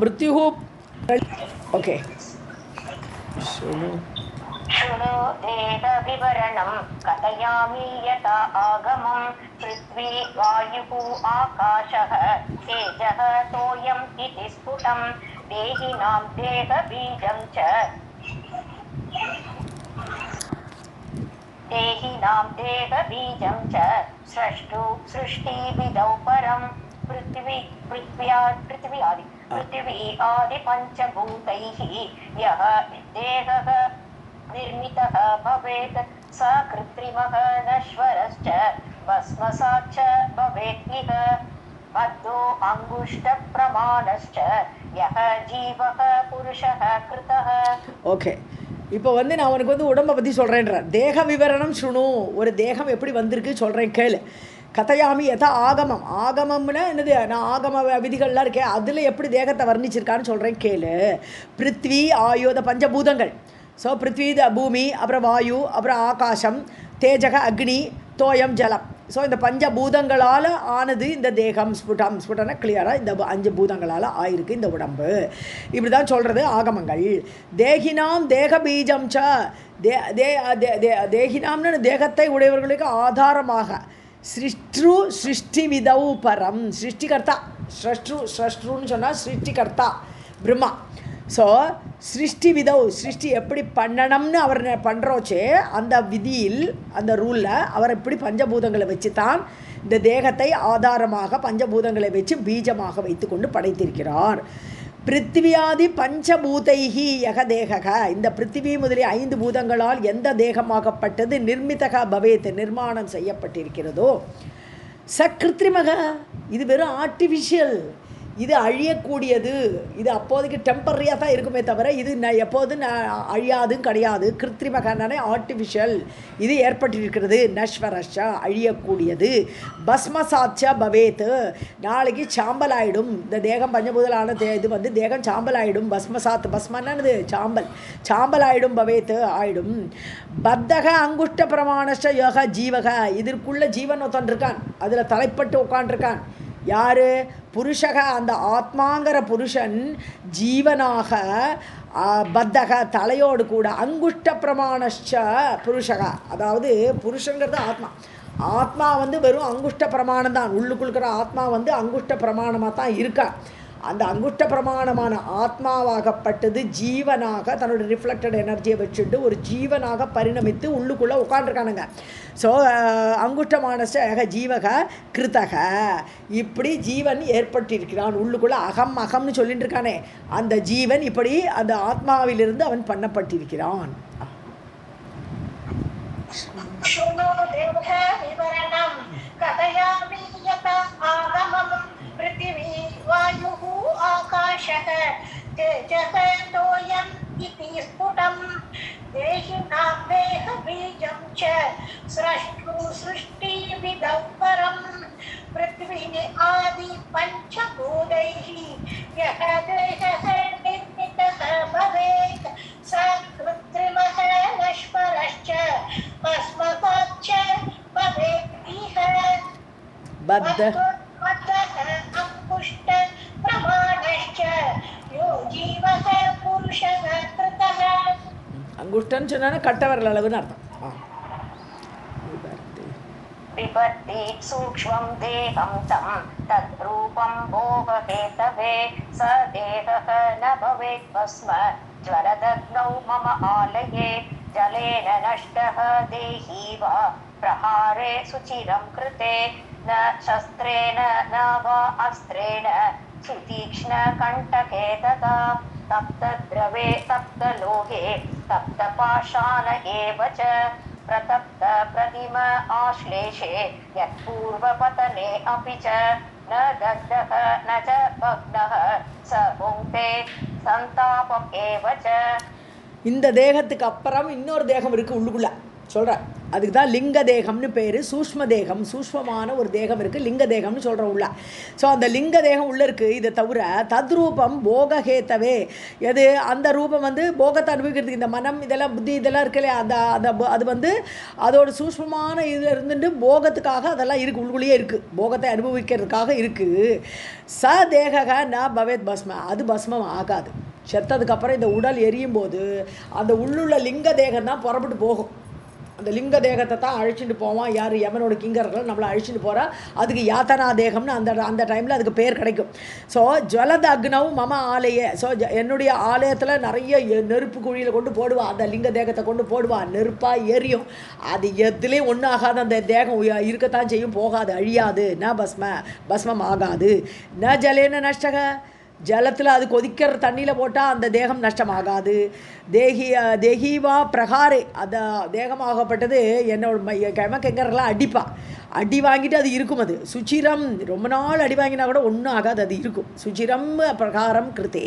மிருத்யுஹு ஓகே शृणु देह विवरणं कथयामि यथा आगमं पृथ्वी वायुः आकाशः तेजः तोयम् इति स्फुटं देहिनां देहबीजं च स्रष्टु सृष्टिविदौ परं पृथ्वी आदि पंचभूतैः यः देहः निर्मितः भवेत् स कृत्रिमः नश्वरश्च भस्मसाच्च भवेत् बद्धो अङ्गुष्ठप्रमाणश्च यः जीवः पुरुषः कृतः. ஓகே, இப்போ நான் உனக்கு உடம்பை பற்றி சொல்கிறேன்றார். தேக விவரணம் சுணு, ஒரு தேகம் எப்படி வந்திருக்கு சொல்கிறேன் கேளு. கதையாமி யதா ஆகமம், ஆகமம்னா என்னது? நான் ஆகம விதிகள்லாம் இருக்கேன், அதில் எப்படி தேகத்தை வர்ணிச்சிருக்கான்னு சொல்கிறேன் கேளு. பிருத்வி ஆயுத பஞ்சபூதங்கள். ஸோ பிருத்வி பூமி, அப்புறம் வாயு, அப்புறம் ஆகாசம், தேஜக அக்னி, தோயம் ஜலம். ஸோ இந்த பஞ்சபூதங்களால் ஆனது இந்த தேகம். ஸ்புட்டம்னா கிளியராக இந்த 5 பூதங்களால் ஆயிருக்கு இந்த உடம்பு. இப்படி தான் சொல்கிறது ஆகமங்கள். தேகினாம் தேக பீஜம் ச, தேகினாம்னு தேகத்தை உடையவர்களுக்கு ஆதாரமாக சிருஷ்டி விதௌ பரம், சிருஷ்டிகர்த்தா. ஸ்ரஷ்ட்ருன்னு சொன்னால் சிருஷ்டிகர்த்தா பிரம்மா. ஸோ சிருஷ்டி விதௌ, சிருஷ்டி எப்படி பண்ணணும்னு அவர் பண்ணுறோச்சே அந்த விதியில், அந்த ரூலில் அவர் இப்படி பஞ்சபூதங்களை வச்சு தான் இந்த தேகத்தை ஆதாரமாக பஞ்சபூதங்களை வச்சு பீஜமாக வைத்து கொண்டு படைத்திருக்கிறார். பிருத்திவியாதி பஞ்சபூதைஹி யக தேகக, இந்த பிருத்திவி முதலிய 5 பூதங்களால் எந்த தேகமாகப்பட்டது நிர்மிதக பவேத், நிர்மாணம் செய்யப்பட்டிருக்கிறதோ, ச கிருத்திரிமக, இது வெறும் ஆர்டிஃபிஷியல், இது அழியக்கூடியது, இது அப்போதைக்கு டெம்பரரியாக தான் இருக்குமே தவிர இது எப்போதும் அழியாதும் கிடையாது. கிருத்திரிமகனானே ஆர்டிஃபிஷியல், இது ஏற்பட்டிருக்கிறது. நஷ்வரஷா, அழியக்கூடியது. பஸ்மசாட்சா பவேத், நாளைக்கு சாம்பல் ஆகிடும். இந்த தேகம் பஞ்சபூதலான இது தேகம் சாம்பல் ஆகிடும். பஸ்மசாத், பஸ்மன்னானது சாம்பல், சாம்பல் ஆகிடும். பவேத் ஆகிடும். பத்தக அங்குஷ்ட பிரமாணஷ யோக ஜீவக, இதற்குள்ள ஜீவன் ஒருத்தன் இருக்கான், அதில் தலைப்பட்டு உட்காண்டிருக்கான். யார்? புருஷக, அந்த ஆத்மாங்கிற புருஷன் ஜீவனாக பத்தக, தலையோடு கூட, அங்குஷ்ட பிரமாணச்ச புருஷக, அதாவது புருஷங்கிறது ஆத்மா. ஆத்மா வெறும் அங்குஷ்ட பிரமாணம் தான், உள்ளுக்குள்கிற ஆத்மா அங்குஷ்ட பிரமாணமாக தான் இருக்கா. அந்த அங்குஷ்ட பிரமாணமான ஆத்மாவாகப்பட்டது ஜீவனாக தன்னோட ரிஃப்ளெக்டட் எனர்ஜியை வச்சுட்டு ஒரு ஜீவனாக பரிணமித்து உள்ளுக்குள்ளே உட்காண்டிருக்கானுங்க. ஸோ அங்குஷ்டமானச ஜீவக கிருத்தக, இப்படி ஜீவன் ஏற்பட்டிருக்கிறான் உள்ளுக்குள்ளே. அகம்னு சொல்லிட்டு இருக்கானே அந்த ஜீவன் இப்படி அந்த ஆத்மாவிலிருந்து அவன் பண்ணப்பட்டிருக்கிறான். पृथिवी वायुः आकाशः तेजः तोयम् इति स्फुटं देहिनां देहबीजं च स्रष्टु सृष्टिविदौ परं पृथ्वी आदि पञ्चभूतैः यः देहः निर्मितः भवेत् स कृत्रिमः नश्वरश्च भस्मसाच्च भवेत् इह बद्ध अंकुष्ट प्रमाणश्च यो जीवः पुरुषः कृतः. அங்குஷ்டன்னு சொன்னா கட்டவரல் அளவுன்னு அர்த்தம். बिभर्ति सूक्ष्मं देहं तं तद्रूपं भोगहेतवे स देहः न भवेत् भस्म ज्वलदग्नौ मम आलये जलेन नष्टः देही वा प्रहारे सुचिरं कृते न शस्त्रेण न वा अस्त्रेण सुतीक्ष्णकण्टके तथा तप्तद्रवे तप्तलोहे तप्तपाषाण एव च प्रतप्त प्रतिम आश्लेषे यत्पूर्वपतने अपि च न दग्धः न च भग्नः स भुङ्क्ते सन्तापम् एव च. இந்த தேகத்துக்கு அப்புறம் இன்னொரு தேகம் இருக்குது உள்ளுக்குள்ள சொல்கிறேன். அதுக்கு தான் லிங்க தேகம்னு பேர். சூஷ்ம தேகம், சூஷ்மமான ஒரு தேகம் இருக்குது, லிங்க தேகம்னு சொல்கிறோம் உள்ள. ஸோ அந்த லிங்க தேகம் உள்ளே இருக்குது. இதை தவிர தத்ரூபம் போகஹேத்தவே, எது அந்த ரூபம் வந்து போகத்தை அனுபவிக்கிறதுக்கு இந்த மனம் இதெல்லாம் புத்தி இதெல்லாம் இருக்குல்லையா, அது வந்து அதோட சூஷ்மமான இதில் இருந்துட்டு போகத்துக்காக அதெல்லாம் இருக்குது, உள்ளுக்குள்ளேயே இருக்குது, போகத்தை அனுபவிக்கிறதுக்காக இருக்குது. ச தேகக ந பவேத் பஸ்ம, அது பஸ்மம் ஆகாது. செத்ததுக்கப்புறம் இந்த உடல் எரியும் போது அந்த உள்ளுள்ள லிங்க தேகம் தான் புறப்பட்டு போகும். அந்த லிங்க தேகத்தை தான் அழைச்சிட்டு போவான் யார், யமனோட கிங்கர்கள் நம்மளை அழைச்சிட்டு போகிறா. அதுக்கு யாத்தனா தேகம்னு அந்த டைமில் அதுக்கு பேர் கிடைக்கும். ஸோ ஜுவலத அக்னவும் மம ஆலய, ஸோ என்னுடைய ஆலயத்தில் நிறைய நெருப்பு குழியில் கொண்டு போடுவான், அந்த லிங்க தேகத்தை கொண்டு போடுவான், நெருப்பாக எரியும். அது எதுலேயும் ஒன்றும் ஆகாது, அந்த தேகம் இருக்கத்தான் செய்யும், போகாது, அழியாது. ந பஸ்மம் ஆகாது. ந ஜலேன நஷ்டக, ஜலத்தில் அது கொதிக்கிற தண்ணியில் போட்டால் அந்த தேகம் நஷ்டமாகாது. தேகிவா பிரகாரே, அந்த தேகமாகப்பட்டது என்னோட கெமக்கெங்கரெல்லாம் அடி வாங்கிட்டு அது இருக்கும். அது சுச்சிரம், ரொம்ப நாள் அடி வாங்கினா கூட ஒன்றும் ஆகாது, அது இருக்கும். சுச்சிரம் பிரகாரம் கிருத்தே,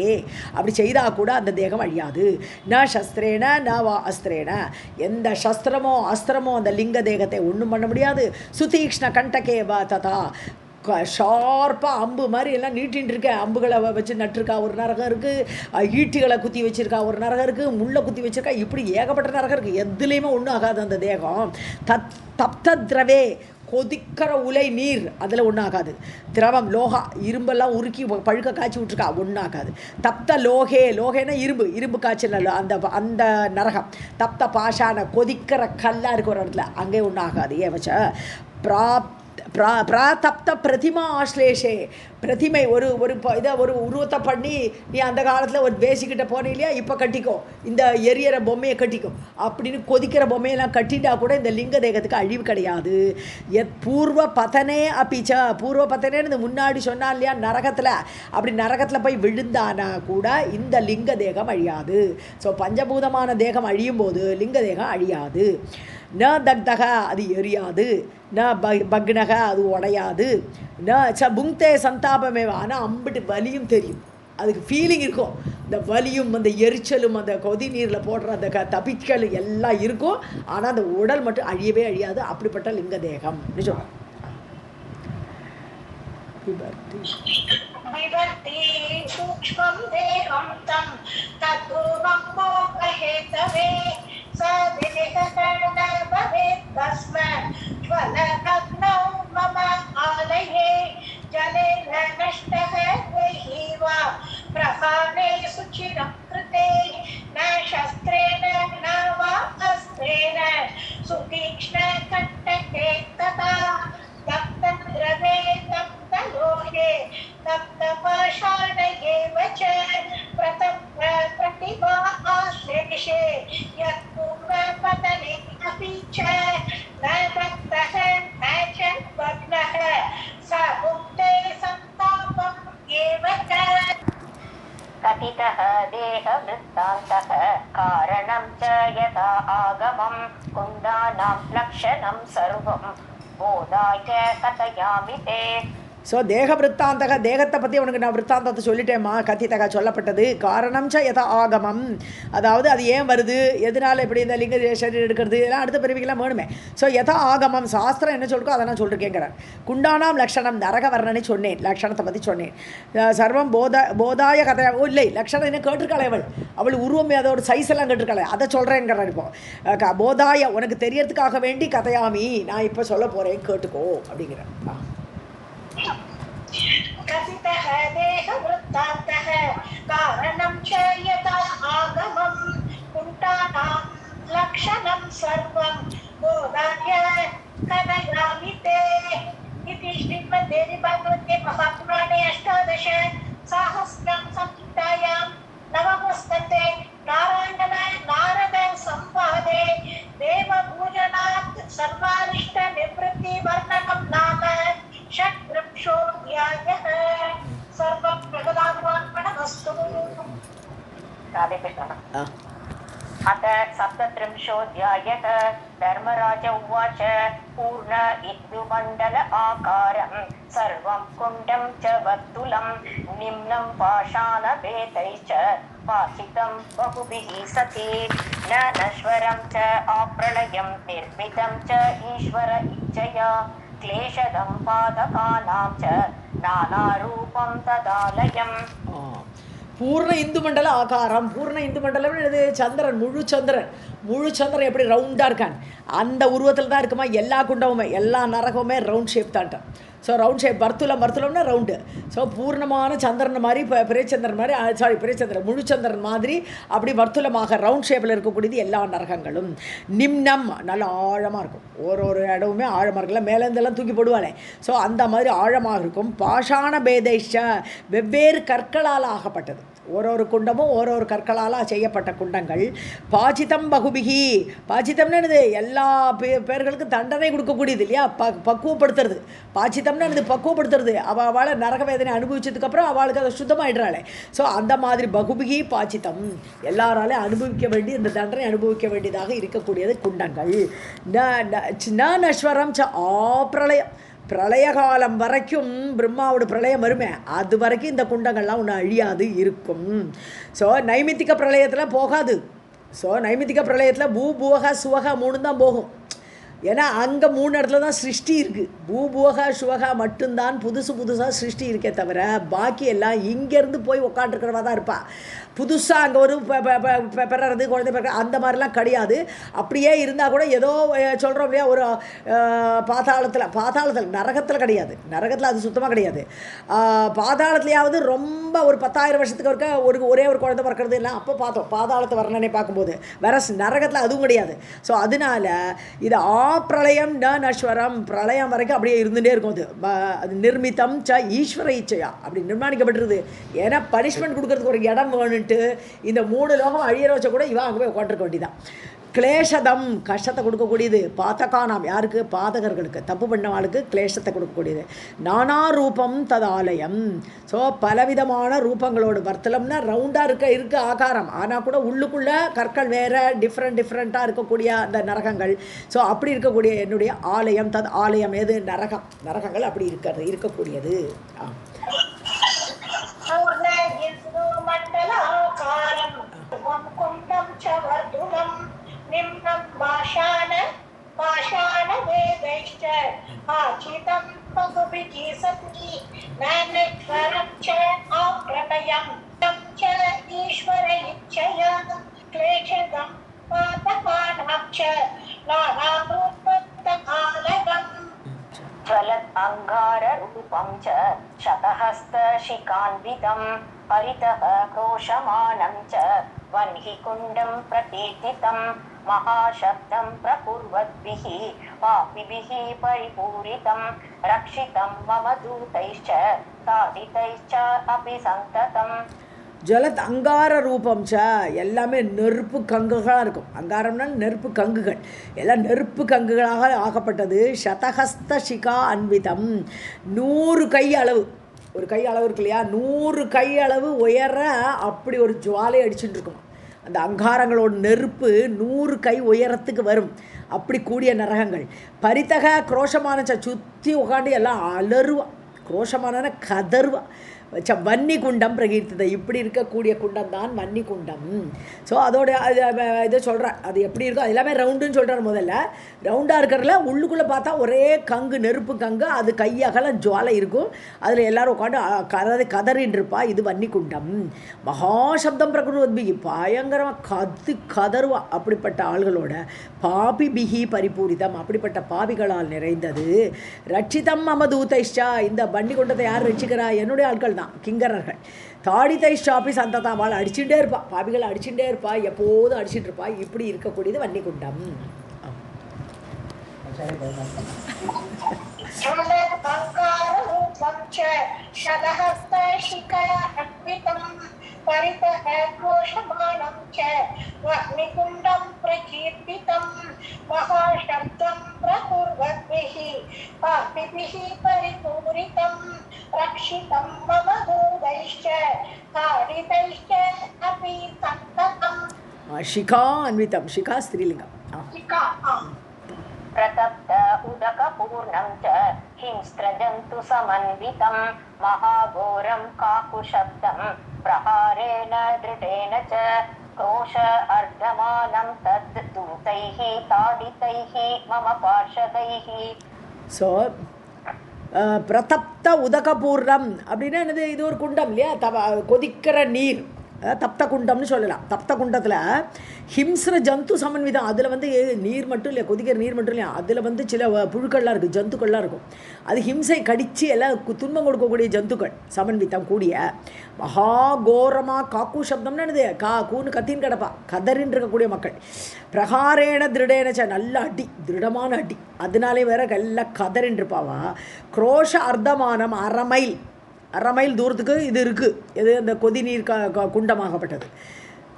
அப்படி செய்தால் கூட அந்த தேகம் அழியாது. ந சஸ்திரேன ந வா அஸ்திரேன, எந்த சஸ்திரமோ அஸ்திரமோ அந்த லிங்க தேகத்தை ஒன்றும் பண்ண முடியாது. சுதீக்ஷ்ண கண்டகே வா ததா, ஷார்ப்பாக அம்பு மாதிரி எல்லாம் நீட்டின்னு இருக்கேன், அம்புகளை வச்சு நட்டுருக்கா ஒரு நரகம் இருக்குது, ஈட்டிகளை குத்தி வச்சுருக்கா ஒரு நரகம் இருக்குது, முள்ளை குத்தி வச்சுருக்கா, இப்படி ஏகப்பட்ட நரகம் இருக்குது. எதுலேயுமே ஒன்றும் ஆகாது அந்த தேகம். தப்த திரவே, கொதிக்கிற உலை நீர், அதில் ஒன்றும் ஆகாது. திரவம் லோகா, இரும்பெல்லாம் உருக்கி பழுக்க காய்ச்சி விட்ருக்கா, ஒன்றும் ஆகாது. தப்த லோகேனா இரும்பு காய்ச்சல் அந்த நரகம். தப்த பாஷான, கொதிக்கிற கல்லாக இருக்க ஒரு இடத்துல, அங்கே ஒன்றும் ஆகாது. ஏவச்ச பிராதப்த பிரதிமா ஆஸ்லேஷே, பிரதிமை ஒரு இதை ஒரு உருவத்தை பண்ணி நீ அந்த காலத்தில் ஒரு பேசிக்கிட்ட போனே இல்லையா, இப்போ கட்டிக்கோ, இந்த எரியற பொம்மையை கட்டிக்கோ அப்படின்னு கொதிக்கிற பொம்மையெல்லாம் கட்டிட்டா கூட இந்த லிங்க தேகத்துக்கு அழிவு கிடையாது. பூர்வ பதனே அப்பிச்ச, பூர்வ பதனேன்னு முன்னாடி சொன்னா இல்லையா நரகத்தில், அப்படி நரகத்தில் போய் விழுந்தானா கூட இந்த லிங்க தேகம் அழியாது. ஸோ பஞ்சபூதமான தேகம் அழியும் போது லிங்க தேகம் அழியாது. ந தக்தக, அது எரியாது. ந பக்னக, அது உடையாது. ந ச புங்தே சந்தாபமேவா, ஆனால் அம்பிட்டு வலியும் தெரியும், அதுக்கு ஃபீலிங் இருக்கும். இந்த வலியும் அந்த எரிச்சலும் அந்த கொதி நீரில் போடுற அந்த தப்பிக்கல் எல்லாம் இருக்கும். ஆனால் அந்த உடல் மட்டும் அழியவே அழியாது. அப்படிப்பட்ட லிங்க தேகம் நிஜம். சூக்ஷ்மம் தேகம் தம் தத்ரூபம் போகஹேதவே स देहकर्ण भवेत् भस्म ज्वलदग्नौ मम आलये जलेन नष्टः देही वा प्रहारे सुचिरं कृते न शस्त्रेण न वा अस्त्रेण सुतीक्ष्णकण्टके तथा तप्तद्रवे तप्तलोहे तप्तपाषाण एव च प्रतिभा आश्लेषे यत्पूर्वपतने अपि च न दग्धः न च भग्नः स भुङ्क्ते सन्तापम् एव च. कथितः देहवृत्तान्तः कारणं च यथा आगमं कुण्डानां लक्षणं सर्वं बोधाय कथयामि ते. ஸோ தேக விற்த்தாந்தக, தேகத்தை பற்றி உனக்கு நான் விற்த்தாந்தத்தை சொல்லிட்டேம்மா. கத்தித்தக சொல்லப்பட்டது. காரணம் ச யதா ஆகமம், அதாவது அது ஏன் வருது, எதனால் இப்படி இந்த லிங்க சரீரம் எடுக்கிறது, இதெல்லாம் அடுத்த பிரிவுக்கெல்லாம் வேணுமே. ஸோ யதா ஆகமம், சாஸ்திரம் என்ன சொல்லிருக்கோ அதை நான் சொல்லிருக்கேங்கிறேன். குண்டானாம் லக்ஷணம், நரக வர்ணனை சொன்னேன், லக்ஷணத்தை பற்றி சொன்னேன். சர்வம் போதாய கதையா, இல்லை லக்ஷணம் என்ன கேட்டிருக்காளே அவள் உருவம் அதோட சைஸ் எல்லாம் கேட்டிருக்காளே, அதை சொல்கிறேங்கிறேன். இப்போ போதாய, உனக்கு தெரியறதுக்காக வேண்டி கதையாமி, நான் இப்போ சொல்ல போகிறேன் கேட்டுக்கோ அப்படிங்கிறேன். कथितः देहवृत्तान्तः कारणं च यथा आगमं कुण्ठानां लक्षणं सर्वं बोधाय कथयामि ते. श्रीमद्देवी भागवते महापुराणे अष्टादश सहस्रं संहितायां नवमस्तते नारायणाय नारद संवादे देवपूजनात् सर्वारिष्ट निवृत्ति वर्णनं नाम षट्त्रिंशोऽध्यायः। सर्वं प्रगदात्मनमस्तु। राधे कृष्ण। अथ सप्तत्रिंशोऽध्यायः। धर्मराज उवाच पूर्ण इन्दुमण्डल आकारं सर्वं कुण्डं च वर्तुलं निम्नं पाषाणभेदैश्च पाशितं बहुभिः सति न नश्वरं च अप्रलयं निर्मितं च ईश्वर इच्छया क्लेशदं पादकानां च नानारूपं तदालयम्। பூர்ண இந்து மண்டல ஆகாரம். பூர்ண இந்து மண்டலம் இது சந்திரன், முழு சந்திரன் எப்படி ரவுண்டாக இருக்கான் அந்த உருவத்தில் தான் இருக்குமா எல்லா குண்டமுமே, எல்லா நரகமுமே ரவுண்ட் ஷேப் தான்ட்டான். ஸோ ரவுண்ட் ஷேப் வர்த்துலம்னா ரவுண்டு. ஸோ பூர்ணமான சந்திரன் மாதிரி பிறைச்சந்திரன் மாதிரி பிறைச்சந்திரன் முழு சந்திரன் மாதிரி அப்படி வர்த்துலமாக ரவுண்ட் ஷேப்பில் இருக்கக்கூடியது எல்லா நரகங்களும். நிம்னம் நல்லா ஆழமாக இருக்கும், ஒரு இடமுமே ஆழமாக இருக்குல்ல, மேலேருந்தெல்லாம் தூக்கி போடுவானே, ஸோ அந்த மாதிரி ஆழமாக இருக்கும். பாஷாண பேதைஷ வெவ்வேறு கற்களால் ஆகப்பட்டது, ஒரு குண்டமும் ஒரு கற்களால் செய்யப்பட்ட குண்டங்கள். பாச்சிதம் பகுபிகி, பாச்சிதம்னு என்னது எல்லா பேர்களுக்கும் தண்டனை கொடுக்கக்கூடியது இல்லையா, பக்குவப்படுத்துறது. பாச்சிதம்னு என்னது பக்குவப்படுத்துறது. அவளை நரக வேதனை அனுபவிச்சதுக்கப்புறம் அவளுக்கு அதை சுத்தமாயிடுறாளே, ஸோ அந்த மாதிரி பகுபிகி பாச்சிதம் எல்லாராலையும் அனுபவிக்க வேண்டிய இந்த தண்டனை அனுபவிக்க வேண்டியதாக இருக்கக்கூடியது குண்டங்கள். நஸ்வரம் ச ஆப்ரளயம், பிரளய காலம் வரைக்கும் பிரம்மாவோட பிரளயம் வருமே அது வரைக்கும் இந்த குண்டங்கள்லாம் ஒன்று அழியாது இருக்கும். ஸோ நைமித்திக பிரளயத்தில் போகாது. ஸோ நைமித்திக பிரளயத்தில் பூபுவக சுவக 3 தான் போகும். ஏன்னா அங்கே 3 இடத்துல தான் சிருஷ்டி இருக்குது. பூபுவக சுவகா மட்டும்தான் புதுசாக சிருஷ்டி இருக்கே தவிர பாக்கி எல்லாம் இங்கேருந்து போய் உட்காந்துருக்கிறவா தான் இருப்பாள். புதுசாக அங்கே ஒரு பிறறது குழந்தை பிறகு அந்த மாதிரிலாம் கிடையாது. அப்படியே இருந்தால் கூட ஏதோ சொல்கிறோம் இல்லையா, ஒரு பாதாளத்தில் நரகத்தில் கிடையாது, நரகத்தில் அது சுத்தமாக கிடையாது. பாதாளத்துலையாவது ரொம்ப ஒரு 10,000 வருஷத்துக்கு இருக்க ஒரே ஒரு குழந்தை பிறக்கிறது இல்லை, அப்போ பார்த்தோம் பாதாளத்தை வர்ணனை பார்க்கும்போது. வேற நரகத்தில் அதுவும் கிடையாது. ஸோ அதனால இது பிரளயம் நஸ்வரம், பிரளயம் வரைக்கும் அப்படியே இருந்துகிட்டே இருக்கும். அது நிர்மித்தம் ச ஈஸ்வர இச்சையா அப்படி நிர்மாணிக்கப்பட்டிருக்குது. ஏன்னா பனிஷ்மெண்ட் கொடுக்கறதுக்கு ஒரு இடம் வேணுன்ட்டு இந்த 3 லோகம் அழியற வச்ச கூட இவன் அங்கே போய் உட்காந்துருக்க வேண்டியதான். கிளேஷதம் கஷ்டத்தை கொடுக்கக்கூடியது. பாதகானாம் யாருக்கு, பாதகர்களுக்கு, தப்பு பண்ணவாளுக்கு கிளேஷத்தை கொடுக்கக்கூடியது. நானா ரூபம் ததாலயம். ஸோ பலவிதமான ரூபங்களோடு, வர்த்தலம்னா ரவுண்டாக இருக்க ஆகாரம், ஆனால் கூட உள்ளுக்குள்ளே கற்கள் வேறு டிஃப்ரெண்ட்டாக இருக்கக்கூடிய அந்த நரகங்கள். ஸோ அப்படி இருக்கக்கூடிய என்னுடைய ஆலயம், தத் ஆலயம் எது, நரகங்கள் அப்படி இருக்கக்கூடியது. निम्नं पाषाणवेदैश्च आचितं बहुभिः सति नैनेश्वरं च अप्रलयं तं च ईश्वर इच्छया क्लेशदं पातकानां च नानारूपतकालयम्। ज्वलत् अङ्गाररूपं च शतहस्तशिखान्वितं परितः क्रोशमानं च वह्निकुण्डं प्रकीर्तितं महाशब्दं प्रकुर्वद्भिः पापिभिः परिपूरितं रक्षितं मम दूतैश्च ताडितैश्च अपि सन्ततम्। ஜலத் அங்கார ரூபம் ச எல்லாமே நெருப்பு கங்குகளாக இருக்கும். அங்காரம்னா நெருப்பு கங்குகள், எல்லாம் நெருப்பு கங்குகளாக ஆகப்பட்டது. சதஹஸ்த சிகா அன்விதம் 100 கை அளவு, ஒரு கை அளவு இருக்கு இல்லையா, 100 கை அளவு உயர அப்படி ஒரு ஜுவாலை அடிச்சுட்டு இருக்கும். அந்த அங்காரங்களோட நெருப்பு 100 கை உயரத்துக்கு வரும். அப்படி கூடிய நரகங்கள். பரித்தக குரோஷமான சுற்றி உட்காந்து எல்லாம் அலறுவா, குரோஷமான கதர்வா. வன்னி குண்டம் பிரகீர்த்ததை, இப்படி இருக்கக்கூடிய குண்டம் தான் வன்னி குண்டம். ஸோ அதோட இதை சொல்கிறேன், அது எப்படி இருக்கும், அது எல்லாமே ரவுண்டுன்னு சொல்கிறார். முதல்ல ரவுண்டாக இருக்கிறதுல உள்ளுக்குள்ளே பார்த்தா ஒரே கங்கு, நெருப்பு கங்கு, அது கையகல ஜுவாலை இருக்கும். அதில் எல்லோரும் உட்காந்து கதறின்னு இருப்பா. இது வன்னி குண்டம். மகாசப்தம் பிரகுருவத்பி, பயங்கரமாக கதறுவா. அப்படிப்பட்ட ஆள்களோட பாபி பிகி பரிபூரிதம், அப்படிப்பட்ட பாபிகளால் நிறைந்தது. ரட்சிதம் மம தூதைஷ்டா, இந்த வன்னி குண்டத்தை யார் ரட்சிக்கிறா, என்னுடைய ஆட்கள் தான், கிங்கரர்கள். தாடிதை ஷாப்பி சந்ததா, வாழை அடிச்சுட்டே இருப்பா, பாபிகளை அடிச்சுட்டே இருப்பா, எப்போதும் அடிச்சுட்டு இருப்பா. இப்படி இருக்கக்கூடியது வன்னி குண்டம். ज्वलत् अङ्गाररूपं स्वं च शतहस्तशिखया अन्वितं परितः घोषमाणं च वह्निकुण्डं प्रकीर्तितं महाशब्दं प्रकुर्वद्भिः पापिभिः परिपूरितं रक्षितं मम दूतैश्च ताडितैश्च अपि सन्ततम् शिखा अन्वितं शिखा स्त्रीलिङ्गं प्रतप्त उदकपूर्णं च हिंस्त्रजन्तुसमन्वितं महाघोरं काकुशब्दं प्रहारेण दृढेन च क्रोश अर्धमानं तद् दूतैः ताडितैः मम पार्षदैः. ஸோ பிரதப்த உதகபூர்ணம் அப்படின்னா என்னது? இது ஒரு குண்டம் இல்லையா, கொதிக்கிற நீர், தப்த குண்டம்னு சொல்லலாம். தப்த குண்டத்தில் ஹிம்ஸ்ர ஜந்து சமன்விதம், அதில் வந்து நீர் மட்டும் இல்லை, கொதிக்கிற நீர் மட்டும் இல்லையா, அதில் வந்து சில புழுக்கள்லாம் இருக்குது, ஜந்துக்கள்லாம் இருக்கும். அது ஹிம்சை கடித்து எல்லாம் துன்பம் கொடுக்கக்கூடிய ஜந்துக்கள் சமன்விதம் கூடிய மகாகோரமாக காக்கு சப்தம்னு என்னது? கூன்னு கத்தின்னு கிடப்பா, கதறின்னு இருக்கக்கூடிய மக்கள். பிரகாரேன திருடேனச்ச, நல்ல அடி, திருடமான அடி, அதனாலே வேற எல்லாம் கதறின்னு இருப்பாவா. குரோஷ அர்த்தமானம், அரை மைல் தூரத்துக்கு இது இருக்குது. எது? அந்த கொதிநீர் குண்டமாகப்பட்டது.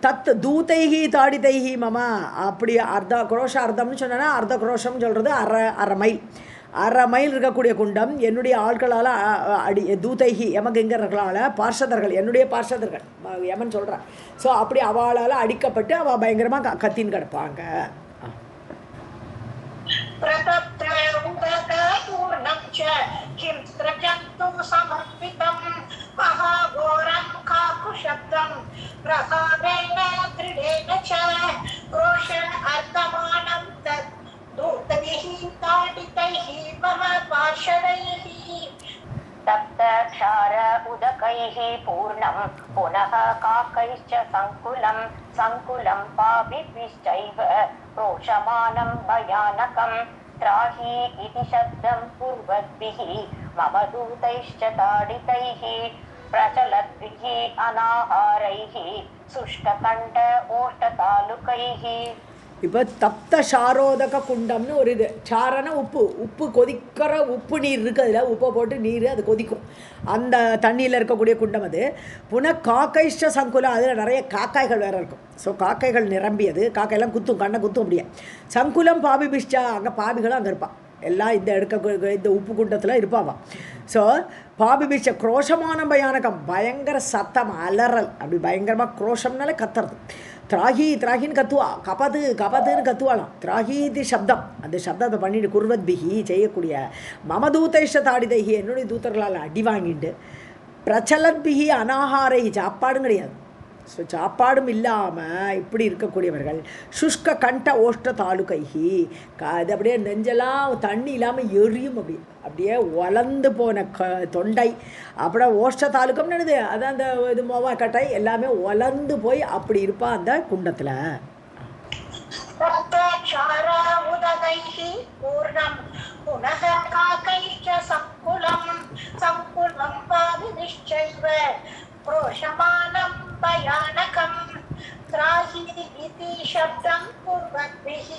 தத் தூதைஹி தாடிதைஹி மம, அப்படி அர்த்த குரோஷ அர்த்தம்னு சொன்னா அர்த்த குரோஷம்னு சொல்கிறது அரை மைல் இருக்கக்கூடிய குண்டம் என்னுடைய ஆட்களால் தூதைஹி யமகங்கர்களால் பார்ஷதர்கள், என்னுடைய பார்ஷதர்கள் யமன் சொல்கிறான். ஸோ அப்படி அவளால் அடிக்கப்பட்டு அவள் பயங்கரமாக கத்தின்னு கிடப்பாங்க. प्रतप्त उदकपूर्णं च हिंस्त्रजन्तुसमर्पितं महाघोरं काकुशब्दं प्रहारेण दृढेन च क्रोश अर्धमानं तद् दूतैः ताडितैः मम पार्षदैः. तप्त क्षार उदकैः पूर्णं पुनः काकैश्च सङ्कुलं पापिभिश्चैव रोषमानं भयानकं त्राहि इति शब्दं कुर्वद्भिः मम दूतैश्च ताडितैः प्रचलद्भिः अनाहारैः शुष्ककण्ठ ओष्ठतालुकैः. இப்போ தப்த சாரோதக குண்டம்னு ஒரு இது. சாரனா உப்பு கொதிக்கிற உப்பு நீர் இருக்குது, அதில் உப்பை போட்டு நீர் அது கொதிக்கும், அந்த தண்ணியில் இருக்கக்கூடிய குண்டம் அது. புனः காக்கைஷ்ட சங்குலம், அதில் நிறைய காக்காய்கள் வேறு இருக்கும். ஸோ காக்கைகள் நிரம்பியது, காக்கையெல்லாம் குத்தும், கண்ணை குத்தும் அப்படியே. சங்குலம் பாபிபிஷ்டா, அங்கே பாபிகளும் அங்கே இருப்பான், எல்லாம் இந்த உப்பு குண்டத்தில் இருப்பாவான். ஸோ பாபிபிஷ்ட குரோஷமான பயானகம், பயங்கர சத்தம், அலறல், அப்படி பயங்கரமாக குரோஷம்னால கத்துறது. திராகின்னு கத்துவா, கபதுன்னு கத்துவாளாம். திராகீதி சப்தம், அந்த சப்தத்தை பண்ணிட்டு குர்வத்பிஹி செய்யக்கூடிய மம தூதைஷ்ட தாடிதைஹி, என்னுடைய தூத்தர்களால் அடி வாங்கிட்டு பிரச்சலத்பிஹி அனாஹாரை, சாப்பாடும் கிடையாது. ஸோ சாப்பாடும் இல்லாமல் இப்படி இருக்கக்கூடியவர்கள் சுஷ்க கண்ட ஓஷ்ட தாலுகைஹி, அது அப்படியே நெஞ்செல்லாம் தண்ணி இல்லாமல் எரியும், அப்படியே வளர்ந்து போன தொண்டை, அப்படியே ஓஷ்ட தாலுக்கம்னு என்னது? அது அந்த இது மோவா கட்டை எல்லாமே வளர்ந்து போய் அப்படி இருப்பான் அந்த குண்டத்தில். क्रोशमानं भयानकं त्राहि इति शब्दं कुर्वद्भिः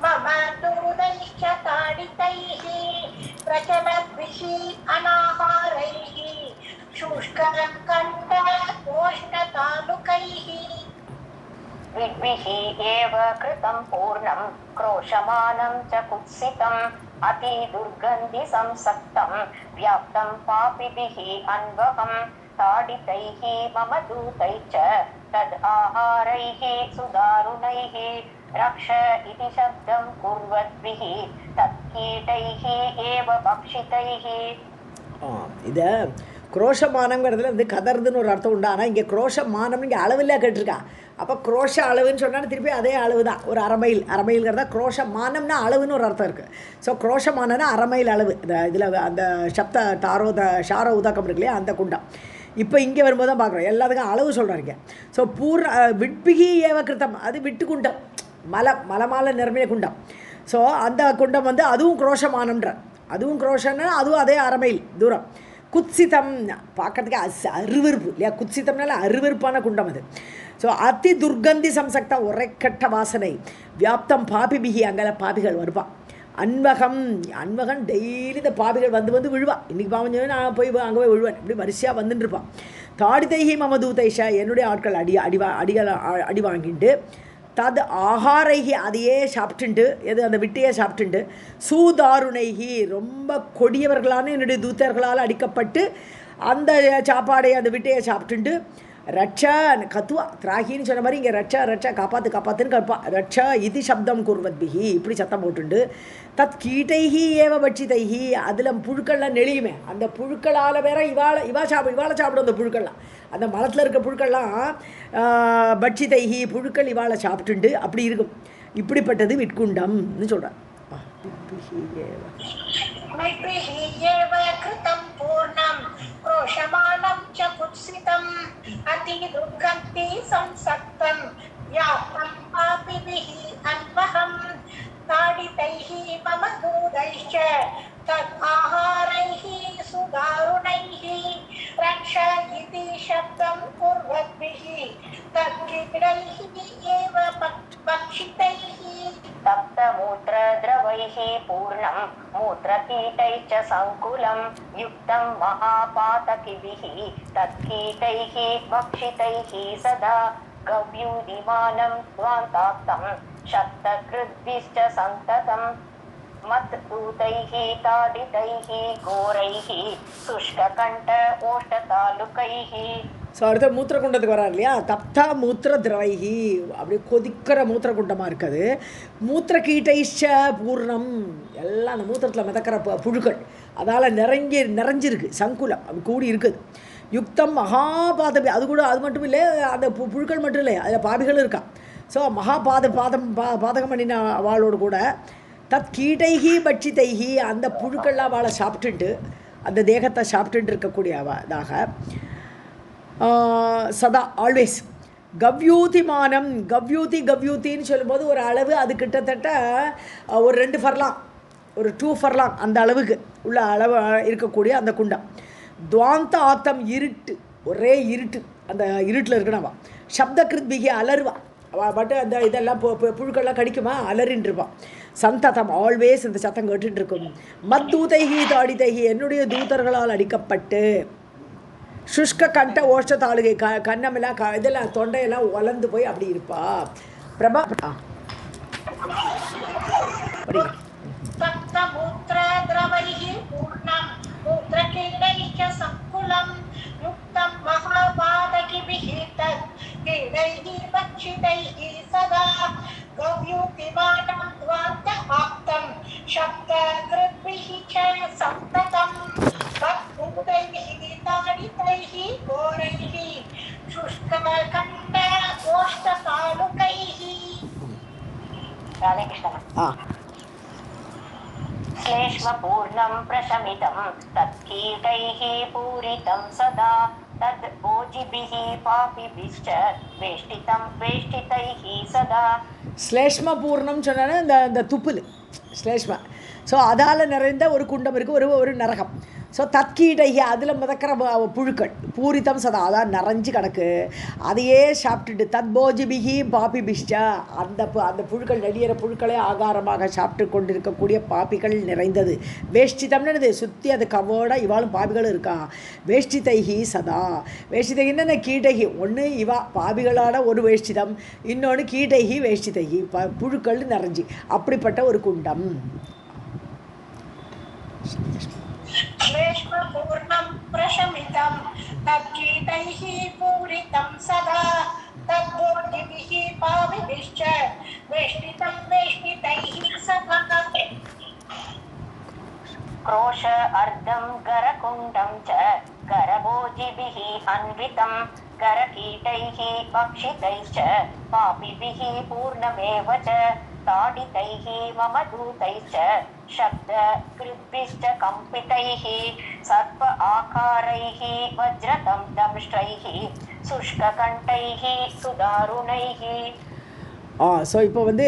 मम दूतैश्च ताडितैः प्रचलद्भिः अनाहारैः शुष्कं कण्ठ ओष्ठतालुकैः. विद्भिः एव कृतं पूर्णं क्रोशमानं च कुत्सितम् अतिदुर्गन्धिसंसक्तं व्याप्तं पापिभिः अन्वहं ताडितैः मम दूतैश्च तद् आहारैः सुदारुणैः रक्ष इति शब्दं कुर्वद्भिः तत्कीटैः एव भक्षितैः. இதை குரோஷமானங்கிறதுல வந்து கதர்துன்னு ஒரு அர்த்தம் உண்டு. ஆனால் இங்கே குரோஷமானம் இங்கே அளவில்லை கேட்டிருக்கா. அப்போ குரோஷ அளவுன்னு சொன்னால் திருப்பி அதே அளவு தான், ஒரு அரை மைல்ங்கிறதா குரோஷமானம்னா அளவுன்னு ஒரு அர்த்தம் இருக்குது. ஸோ குரோஷமானம்னா அரை மைல் அளவு. இதில் அந்த சப்த ஷார உதாக்கம் இருக்கு இல்லையா, அந்த குண்டம். இப்போ இங்கே வரும்போது தான் பார்க்குறோம், எல்லாத்துக்கும் அளவு சொல்கிறாங்க. ஸோ விட்பிகி ஏவ கிருத்தம், அது விட்டு குண்டம், மலமால நிரம்பிய குண்டம். ஸோ அந்த குண்டம் வந்து அதுவும் குரோஷமானம்ன்ற, அதுவும் குரோஷன்னா அதுவும் அதே அரை மைல் தூரம். குத்சிதம் பார்க்கறதுக்கு அருவருப்பு இல்லையா, குத்சிதம்னால அருவருப்பான குண்டம் அது. ஸோ அதி துர்கந்தி சம்சக்தம், உரைக்கட்ட வாசனை. வியாப்தம் பாபிபிகி, அங்கே பாபிகள் வருவான். அன்வகம் அன்வகன் டெய்லி இந்த பாவிகள் வந்து வந்து விழுவா. இன்றைக்கி பாவம் சொல்லி நான் போய் அங்கே போய் விழுவேன். இப்படி வரிசையாக வந்துட்டு இருப்பான். தாடிதைஹி மம தூதைஷா என்னுடைய ஆட்கள் அடி வாங்கிட்டு தது ஆகாரைகி அதையே சாப்பிட்டுண்டு எது அந்த விட்டையே சாப்பிட்டுண்டு சூதாருணைகி ரொம்ப கொடியவர்களான என்னுடைய தூத்தர்களால் அடிக்கப்பட்டு அந்த சாப்பாடை அந்த விட்டையை சாப்பிட்டுண்டு ரட்சா கத்துவா திராகின்னு சொன்ன மாதிரி இங்கே ரட்சா ரட்சா காப்பாற்றுன்னு கற்பா. ரட்சா இது சப்தம் குர்வத்பிஹி இப்படி சத்தம் போட்டுண்டு தத் கீட்டைஹி ஏவ பட்சிதைஹி அதில் புழுக்கள்லாம் நெளியுமே அந்த புழுக்களால் வேற இவாளை சாப்பிடும். அந்த புழுக்கள்லாம் அந்த மரத்தில் இருக்க புழுக்கள்லாம் பட்சிதைஹி புழுக்கள் இவாளை சாப்பிட்டுண்டு அப்படி இருக்கும். இப்படிப்பட்டது விட்குண்டம்னு சொல்கிறேன். क्रोशमानं च कुत्सितम् अति दुर्गन्धि संसक्तं व्याप्तं पापिभिः अन्वहं ताडितैः मम दूतैश्च तत् आहारैः सुदारुणैः रक्ष इति शब्दं कुर्वद्भिः तत्कीटैः एव भक्षितैः तप्तमूत्रद्रवैः पूर्णं मूत्रकीटैश्च सङ्कुलं युक्तं महापातकिभिः तत्कीटैः भक्षितैः सदा गव्यूदिमानं द्वान्ताक्तं शक्तकृद्भिश्च सन्ततं मद्दूतैः ताडितैः घोरैः शुष्ककण्ठ ओष्ठतालुकैः. ஸோ அடுத்த மூத்திரகுண்டத்துக்கு வரார் இல்லையா. தப்தா மூத்திர திரவைகி அப்படியே கொதிக்கிற மூத்திரகுண்டமாக இருக்குது. மூத்திர கீட்டைச்ச பூர்ணம் எல்லாம் அந்த மூத்திரத்தில் மிதக்கிற புழுக்கள் அதால் நிறைஞ்சிருக்கு சங்குலம் அப்படி கூடி இருக்குது. யுக்தம் மகாபாதபி அது கூட அது மட்டும் இல்லை அந்த புழுக்கள் மட்டும் இல்லை அதில் பாபிகளும் இருக்கா. ஸோ பாதகம் பண்ணின அவளோடு கூட தத் கீட்டைகி பட்சிதைகி அந்த புழுக்கள்லாம் அவளை சாப்பிட்டுட்டு அந்த தேகத்தை சாப்பிட்டுட்டு இருக்கக்கூடியதாக சதா ஆல்வேஸ் கவ்யூதிமானம் கவ்யூத்தின்னு சொல்லும்போது ஒரு அளவு அது கிட்டத்தட்ட ஒரு 2 ஃபர்லாங் ஒரு 2 ஃபர்லாங் அந்த அளவுக்கு உள்ள அளவு இருக்கக்கூடிய அந்த குண்டம். துவாந்த ஆத்தம் இருட்டு ஒரே இருட்டு அந்த இருட்டில் இருக்கணவா. சப்த கிருத்பிகி அலருவா அவள் பட்டு அந்த இதெல்லாம் புழுக்கள்லாம் கடிக்குமா அலறின்றிருப்பான். சந்ததம் ஆல்வேஸ் இந்த சத்தம் கேட்டுட்டு இருக்கும். மத்தூதைகி தாடிதைகி என்னுடைய தூதர்களால் அடிக்கப்பட்டு சுஷ்க கண்ட ஓஷ்ட தாளுகை கண்ணமெல்லாம் இதெல்லாம் தொண்டையெல்லாம் வளர்ந்து போய் அப்படி இருப்பா. பிரபா राधे कृष्ण. श्लेष्मपूर्णं प्रशमितं तत्कीटैः पूरितं सदा तद् भोजिभिः पापिभिश्च वेष्टितैः सदा. ஸ்லேஷ்ம பூர்ணம் சொன்னா இந்த துப்புல் ஸ்லேஷ்ம. ஸோ அதால் நிறைந்த ஒரு குண்டம் இருக்குது ஒரு நரகம். ஸோ தத்கீடைகி அதில் மிதக்கிற புழுக்கள் பூரித்தம் சதா அதான் நிறைஞ்சு கிடக்கு. அதையே சாப்பிட்டுட்டு தத்போஜிபிகி பாபி பிஷ்டா அந்த புழுக்கள் நெடியிற புழுக்களே ஆகாரமாக சாப்பிட்டு கொண்டிருக்கக்கூடிய பாப்பிகள் நிறைந்தது. வேஷ்டிதம்னு சுற்றி அது கவோட இவாளும் பாபிகளும் இருக்கா. வேஷ்டிதைகி சதா வேஷ்டிதைகின்னு கீட்டைகி ஒன்று இவா பாபிகளான ஒரு வேஷ்டிதம் இன்னொன்று கீட்டைகி வேஷ்டிதைகி புழுக்கள் நிறைஞ்சி அப்படிப்பட்ட ஒரு குண்டம். श्लेष्मपूर्णं प्रशमितं तत्कीटैः पूरितं सदा तद्भोजिभिः पापिभिश्च वेष्टितैः सदा. क्रोश अर्धं गरकुण्डं च गरभोजिभिः अन्वितं गरकीटैः भक्षितैश्च पापिभिः पूर्णमेव च ताडितैः मम दूतैश्च शब्दकृद्भिश्च कम्पितैः सर्प आकारैः वज्रतं दंष्ट्रैः शुष्ककण्ठैः सुदारुणैः. ஸோ இப்போ வந்து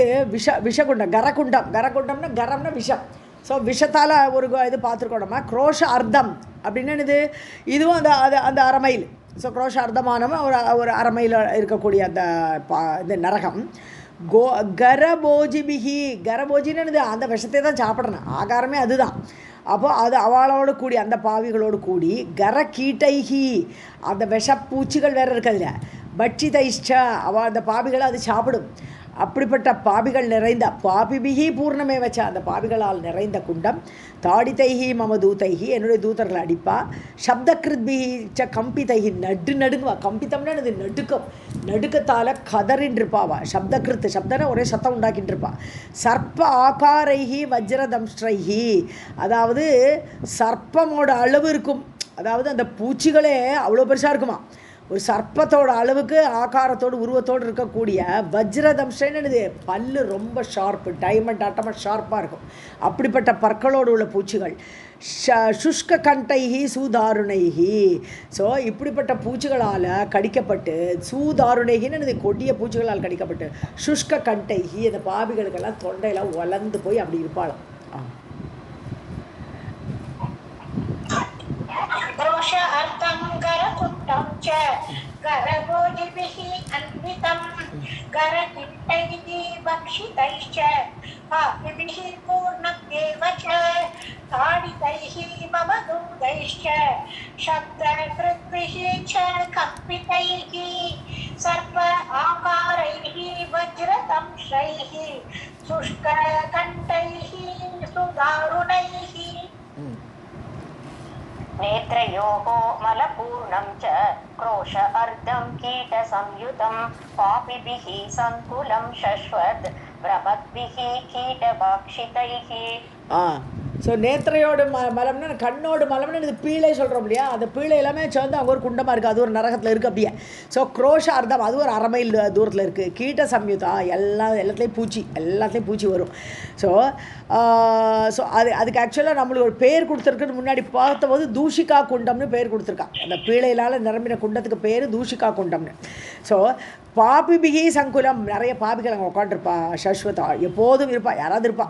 விஷகுண்டம் கரகுண்டம்னா கரம்னா விஷம். ஸோ விஷத்தால் ஒரு இது பார்த்துருக்கோம் நம்ம. குரோஷ அர்த்தம் அப்படின்னு இதுவும் அந்த அரை மைல். ஸோ குரோஷ அர்த்தமானவன் ஒரு அரை மைல் இருக்கக்கூடிய அந்த இந்த நரகம். கரபோஜிபிகி, கரபோஜின்னு அந்த விஷத்தை தான் சாப்பிட்றேன், ஆகாரமே அதுதான். அப்போ அது அவளோடு கூடி, அந்த பாவிகளோடு கூடி, கர கீட்டைகி, அந்த விஷப்பூச்சிகள் வேறு இருக்கிறதுல, பட்சிதைஷ்ட, அவள் அந்த பாவிகளை அது சாப்பிடும். அப்படிப்பட்ட பாபிகள் நிறைந்த, பாபிபிகி பூர்ணமே வச்ச அந்த பாபிகளால் நிறைந்த குண்டம், தாடித்தைகி மம தூத்தைகி, என்னுடைய தூதர்களை அடிப்பா, சப்தகிருத்பிகி ச கம்பித்தைகி, நடுங்குவா, கம்பித்தம்னா அது நடுக்கம், நடுக்கத்தால் கதறின்னு இருப்பாவா, சப்தகிருத்து, சப்தனை ஒரே சத்தம் உண்டாக்கிட்டு இருப்பா, சர்ப்ப ஆகாரைகி வஜ்ரதம்ஸ்ட்ரைகி, அதாவது சர்ப்பமோட அளவு இருக்கும், அதாவது அந்த பூச்சிகளே அவ்வளோ பெருசாக இருக்குமா, ஒரு சர்ப்பத்தோட அளவுக்கு ஆகாரத்தோடு உருவத்தோடு இருக்கக்கூடிய வஜ்ரதம்ஷன்னு பல்லு ரொம்ப ஷார்ப்பு, டைமண்ட் ஆட்டமாக ஷார்ப்பாக இருக்கும், அப்படிப்பட்ட பற்களோடு உள்ள பூச்சிகள். சுஷ்க கண்டைகி சூதாருணைகி, ஸோ இப்படிப்பட்ட பூச்சிகளால் கடிக்கப்பட்டு, சூதாருணைகின்னு கொடிய பூச்சிகளால் கடிக்கப்பட்டு, சுஷ்க கண்டைகி, அந்த பாவிகளுக்கெல்லாம் தொண்டையெல்லாம் வளர்ந்து போய் அப்படி இருப்பாளாம். क्रोश अर्थं करकुट्टं च करभोजिभिः अन्वितं करकिट्टैः भक्षितैश्च पापिभिः पूर्णमेव च ताडितैः मम दूतैश्च शब्दकृद्भिः च कम्पितैः सर्प आकारैः वज्रतंश्रैः शुष्ककण्ठैः सुदारुणैः नेत्रयोः मलपूर्णं च क्रोश अर्धं कीटसंयुतं पापिभिः सङ्कुलं शश्वत् भ्रमद्भिः कीटभक्षितैः. ஸோ நேத்திரையோட மலம்னா கண்ணோடு மலம்னு இது பீழை சொல்கிறோம் இல்லையா, அந்த பீழை எல்லாமே சேர்ந்து அங்கே ஒரு குண்டமாக இருக்குது, அது ஒரு நரகத்தில் இருக்குது அப்படியே. ஸோ குரோஷ அர்த்தம் அது ஒரு 1/2 மைல் தூரத்தில் இருக்குது. கீட்ட சம்யுதா எல்லாத்துலேயும் பூச்சி, எல்லாத்துலேயும் பூச்சி வரும். ஸோ அதுக்கு ஆக்சுவலாக நம்மளுக்கு ஒரு பேர் கொடுத்துருக்குன்னு முன்னாடி பார்த்தபோது தூஷிகா குண்டம்னு பேர் கொடுத்துருக்கா, அந்த பீழையினால் நிரம்பின குண்டத்துக்கு பேர் தூஷிகா குண்டம்னு. ஸோ பாபிபிகி சங்குலம், நிறைய பாபிகள் அங்கே உட்காந்துருப்பா, சஸ்வதா எப்போதும் இருப்பா, யாராவது இருப்பா.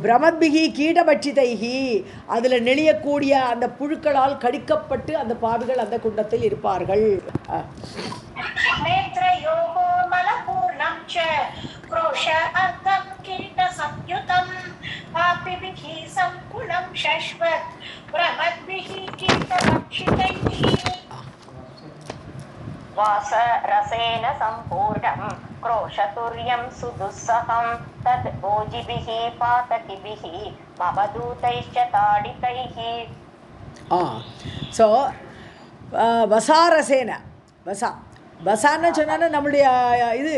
பிரமத்பிகி கீடபட்சிதைகி, அதில் நெளியக்கூடிய அந்த புழுக்களால் கடிக்கப்பட்டு அந்த பாபிகள் அந்த குண்டத்தில் இருப்பார்கள். नेत्रयोः मलपूर्णं च क्रोश अर्धं कीटसंयुतं पापिभिः सङ्कुलं शश्वत् भ्रमद्भिः कीटभक्षितैः वासरसेन सम्पूर्णं क्रोशतुर्यं सुदुस्सहं तद् भोजिभिः पातकिभिः मम दूतैश्च ताडितैः. ஸோ வசாரசேன, வசான்னு சொன்னால் நம்மளுடைய இது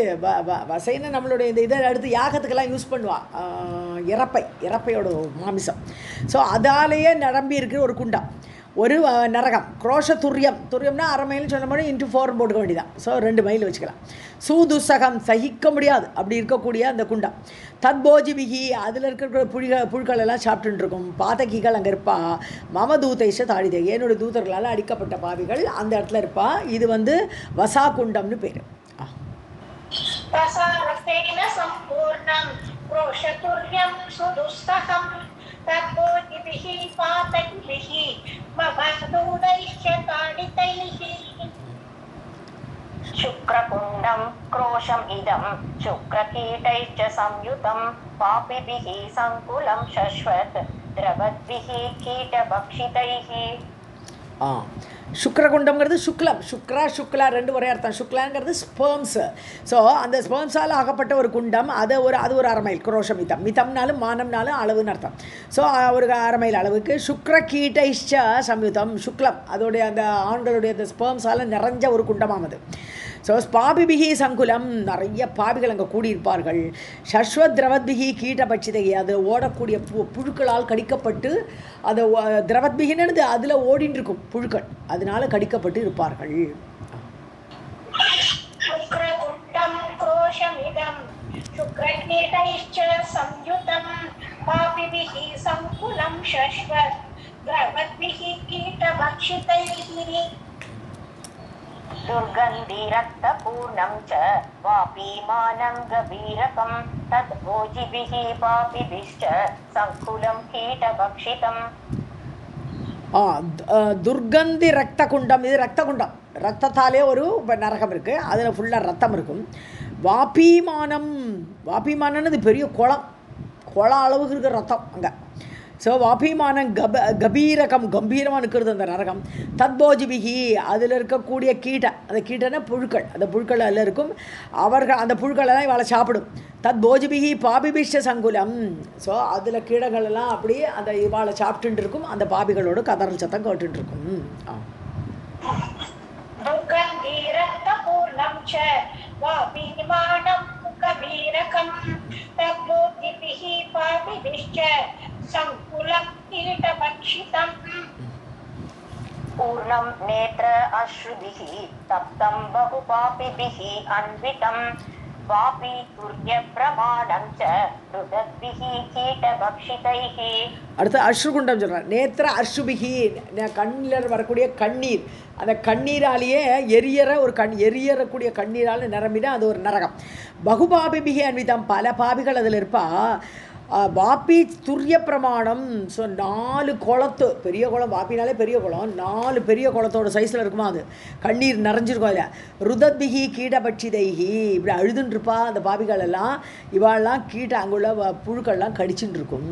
வசைன்னு நம்மளுடைய இந்த இதை அடுத்து யாகத்துக்கெல்லாம் யூஸ் பண்ணுவாள், இறப்பையோட மாமிசம். ஸோ அதாலேயே நிரம்பி இருக்கிற ஒரு குண்டா, ஒரு நரகம். குரோஷ துரியம்னா 1/2 மைல்னு சொன்ன மாதிரி இன்ட்டு 4 போட்டுக்க வேண்டியதான். ஸோ 2 மைல் வச்சுக்கலாம். சூதுசகம், சகிக்க முடியாது அப்படி இருக்கக்கூடிய அந்த குண்டம். தத்போஜிபிகி, அதில் இருக்கிற புழுக்கள் எல்லாம் சாப்பிட்டுட்டு இருக்கும். பாதகிகள் அங்கே இருப்பா. மம தூதைஷ தாடிதை, என்னுடைய தூதர்களால் அடிக்கப்பட்ட பாவிகள் அந்த இடத்துல இருப்பா. இது வசா குண்டம்னு பேர். तद्भोजिभिः पातकिभिः मम दूतैश्च ताडितैः. शुक्रकुण्डं क्रोशम् इदं शुक्रकीटैश्च संयुतं पापिभिः सङ्कुलं शश्वत् द्रवद्भिः कीटभक्षितैः. சுக்ரகுண்டம்ங்கிறது சுக்லம், சுக்லா 2 ஒரே அர்த்தம். சுக்லாங்கிறது ஸ்பெர்ம்ஸு. ஸோ அந்த ஸ்பெர்ம்ஸால் ஆகப்பட்ட ஒரு குண்டம், அது ஒரு 1/2 மைல். குரோஷ மிதம்னாலும் மானம்னாலும் அளவுன்னு அர்த்தம். ஸோ ஒரு 1/2 மைல் அளவுக்கு. சுக்ர கீட்டைஷ்ச சம்யுதம், சுக்லம் அதோடைய அந்த ஆண்களுடைய அந்த ஸ்பெர்ம்ஸால் நிறைஞ்ச ஒரு குண்டமானது. ஸோ பாபிபிகி சங்குலம், நிறைய பாபிகள் அங்கே கூடியிருப்பார்கள். சஸ்வத் திரவத்பிகி கீட்டபட்சிதை, அது ஓடக்கூடிய புழுக்களால் கடிக்கப்பட்டு, அது திரவத்பிகின்னு அதில் ஓடின்னு இருக்கும் புழுக்கள், அதனால கடிக்கப்பட்டு இருப்பார்கள். शुक्रकुण्डं क्रोशमिदं शुक्रकीटैश्च संयुतं पापिभिः सङ्कुलं शश्वत् द्रवद्भिः कीटभक्षितैः. दुर्गन्धिरक्तपूर्णं च वापीमानं गभीरकं तद् भोजिभिः पापिभिश्च सङ्कुलं कीटभक्षितम्. துர்கந்தி ரத்த குண்டம், இது ரத்த குண்டம். ரத்தத்தாலே ஒரு நரகம் இருக்குது, அதில் ஃபுல்லாக ரத்தம் இருக்கும். வாபீமானம், வாபிமானன்னு இது பெரிய குளம் அளவுக்கு இருக்கிற ரத்தம் அங்கே. ஸோ வாபிமானம் கபீரகம் கம்பீரமாக நிற்கிறது அந்த நரகம். தத்போஜிபிகி அதில் இருக்கக்கூடிய அந்த கீட்டனா புழுக்கள், அந்த புழுக்கள் அதில் இருக்கும். அவர்கள் அந்த புழுக்களெல்லாம் இவளை சாப்பிடும். தத்போஜிபிகி பாபிபிஷ்ட சங்குலம். ஸோ அதில் கீடங்கள் எல்லாம் அப்படியே அந்த இவாளை சாப்பிட்டுட்டு இருக்கும். அந்த பாபிகளோட கதறல் சத்தம் கேட்டுட்டு இருக்கும். पूर्णं नेत्र अश्रुभिः तप्तं बहुपापिभिः अन्वितं वापि तुर्यप्रमाणं च रुदद्भिः कीटभक्षितैः. அடுத்து அஸ்ருகுண்டம் சொல்கிறார். நேத்திர அஸ்ருபிகி, கண்ணில் வரக்கூடிய கண்ணீர், அந்த கண்ணீராலேயே எரியறக்கூடிய கண்ணீரால் நிரம்பினா அது ஒரு நரகம். பகுபாபிபிகி அன்விதம், பல பாபிகள் அதில் இருப்பா. வாப்பி துரிய பிரமாணம். ஸோ 4 குளத்து, பெரிய குளம், வாப்பினாலே பெரிய குளம், 4 பெரிய குளத்தோட சைஸில் இருக்குமா அது, கண்ணீர் நிறைஞ்சிருக்கும் அதில். ருதத்பிகி கீடபட்சிதைகி, இப்படி அழுதுன்ட்ருப்பா அந்த பாபிகள் எல்லாம். இவாளெல்லாம் அங்குள்ள புழுக்கள்லாம் கடிச்சுட்டு இருக்கும்.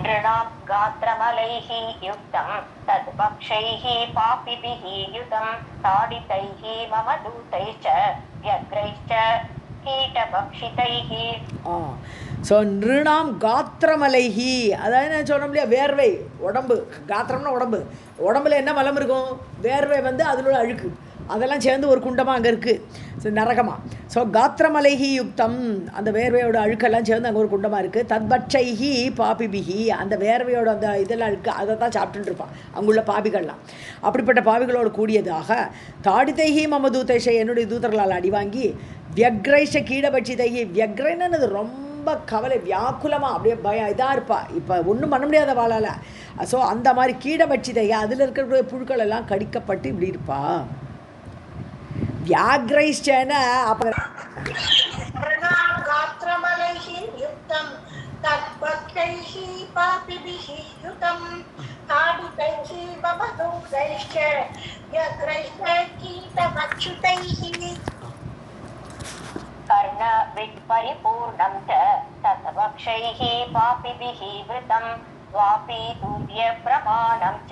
नृणां गात्रमलैः युक्तं तद्भक्षैः पापिभिः युतं ताडितैः मम दूतैश्च व्यग्रैश्च कीटभक्षितैः. ஸோ நிருணாம் காத்திரமலைஹி, அதாவது நான் சொன்னோம் இல்லையா, வேர்வை, உடம்பு, காத்திரம்னா உடம்புல என்ன மலம் இருக்கும், வேர்வை அதில் அழுக்கு, அதெல்லாம் சேர்ந்து ஒரு குண்டமாக அங்கே இருக்குது. ஸோ நரகமாக. ஸோ காத்திரமலைஹி யுக்தம், அந்த வேர்வையோட அழுக்கெல்லாம் சேர்ந்து அங்கே ஒரு குண்டமாக இருக்குது. தத்பட்சைஹி பாபிபிஹி, அந்த வேர்வையோட அந்த இதெல்லாம் அழுக்கு, அதை தான் சாப்பிட்டுட்டு இருப்பான் அங்குள்ள பாபிகள்லாம். அப்படிப்பட்ட பாபிகளோடு கூடியதாக தாடிதைஹி மம தூதேஷை, என்னுடைய தூதர்களால் அடிவாங்கி, வியக்ரைஷ கீடபட்சிதைஹி, வியக்ரைன்னு அது ரொம்ப கவலை, வியாக்குலமாக அப்படியே இதாக இருப்பா. இப்போ ஒன்றும் பண்ண முடியாத வாழால். ஸோ அந்த மாதிரி கீடபட்சிதையா, அதில் இருக்கிற புழுக்கள் எல்லாம் கடிக்கப்பட்டு இப்படி இருப்பா. வியாக்ரைஷ்டன அப்போ कर्णविट्परिपूर्णं च तद्भक्षैः पापिभिः वृतं वापि तुर्यप्रमाणं च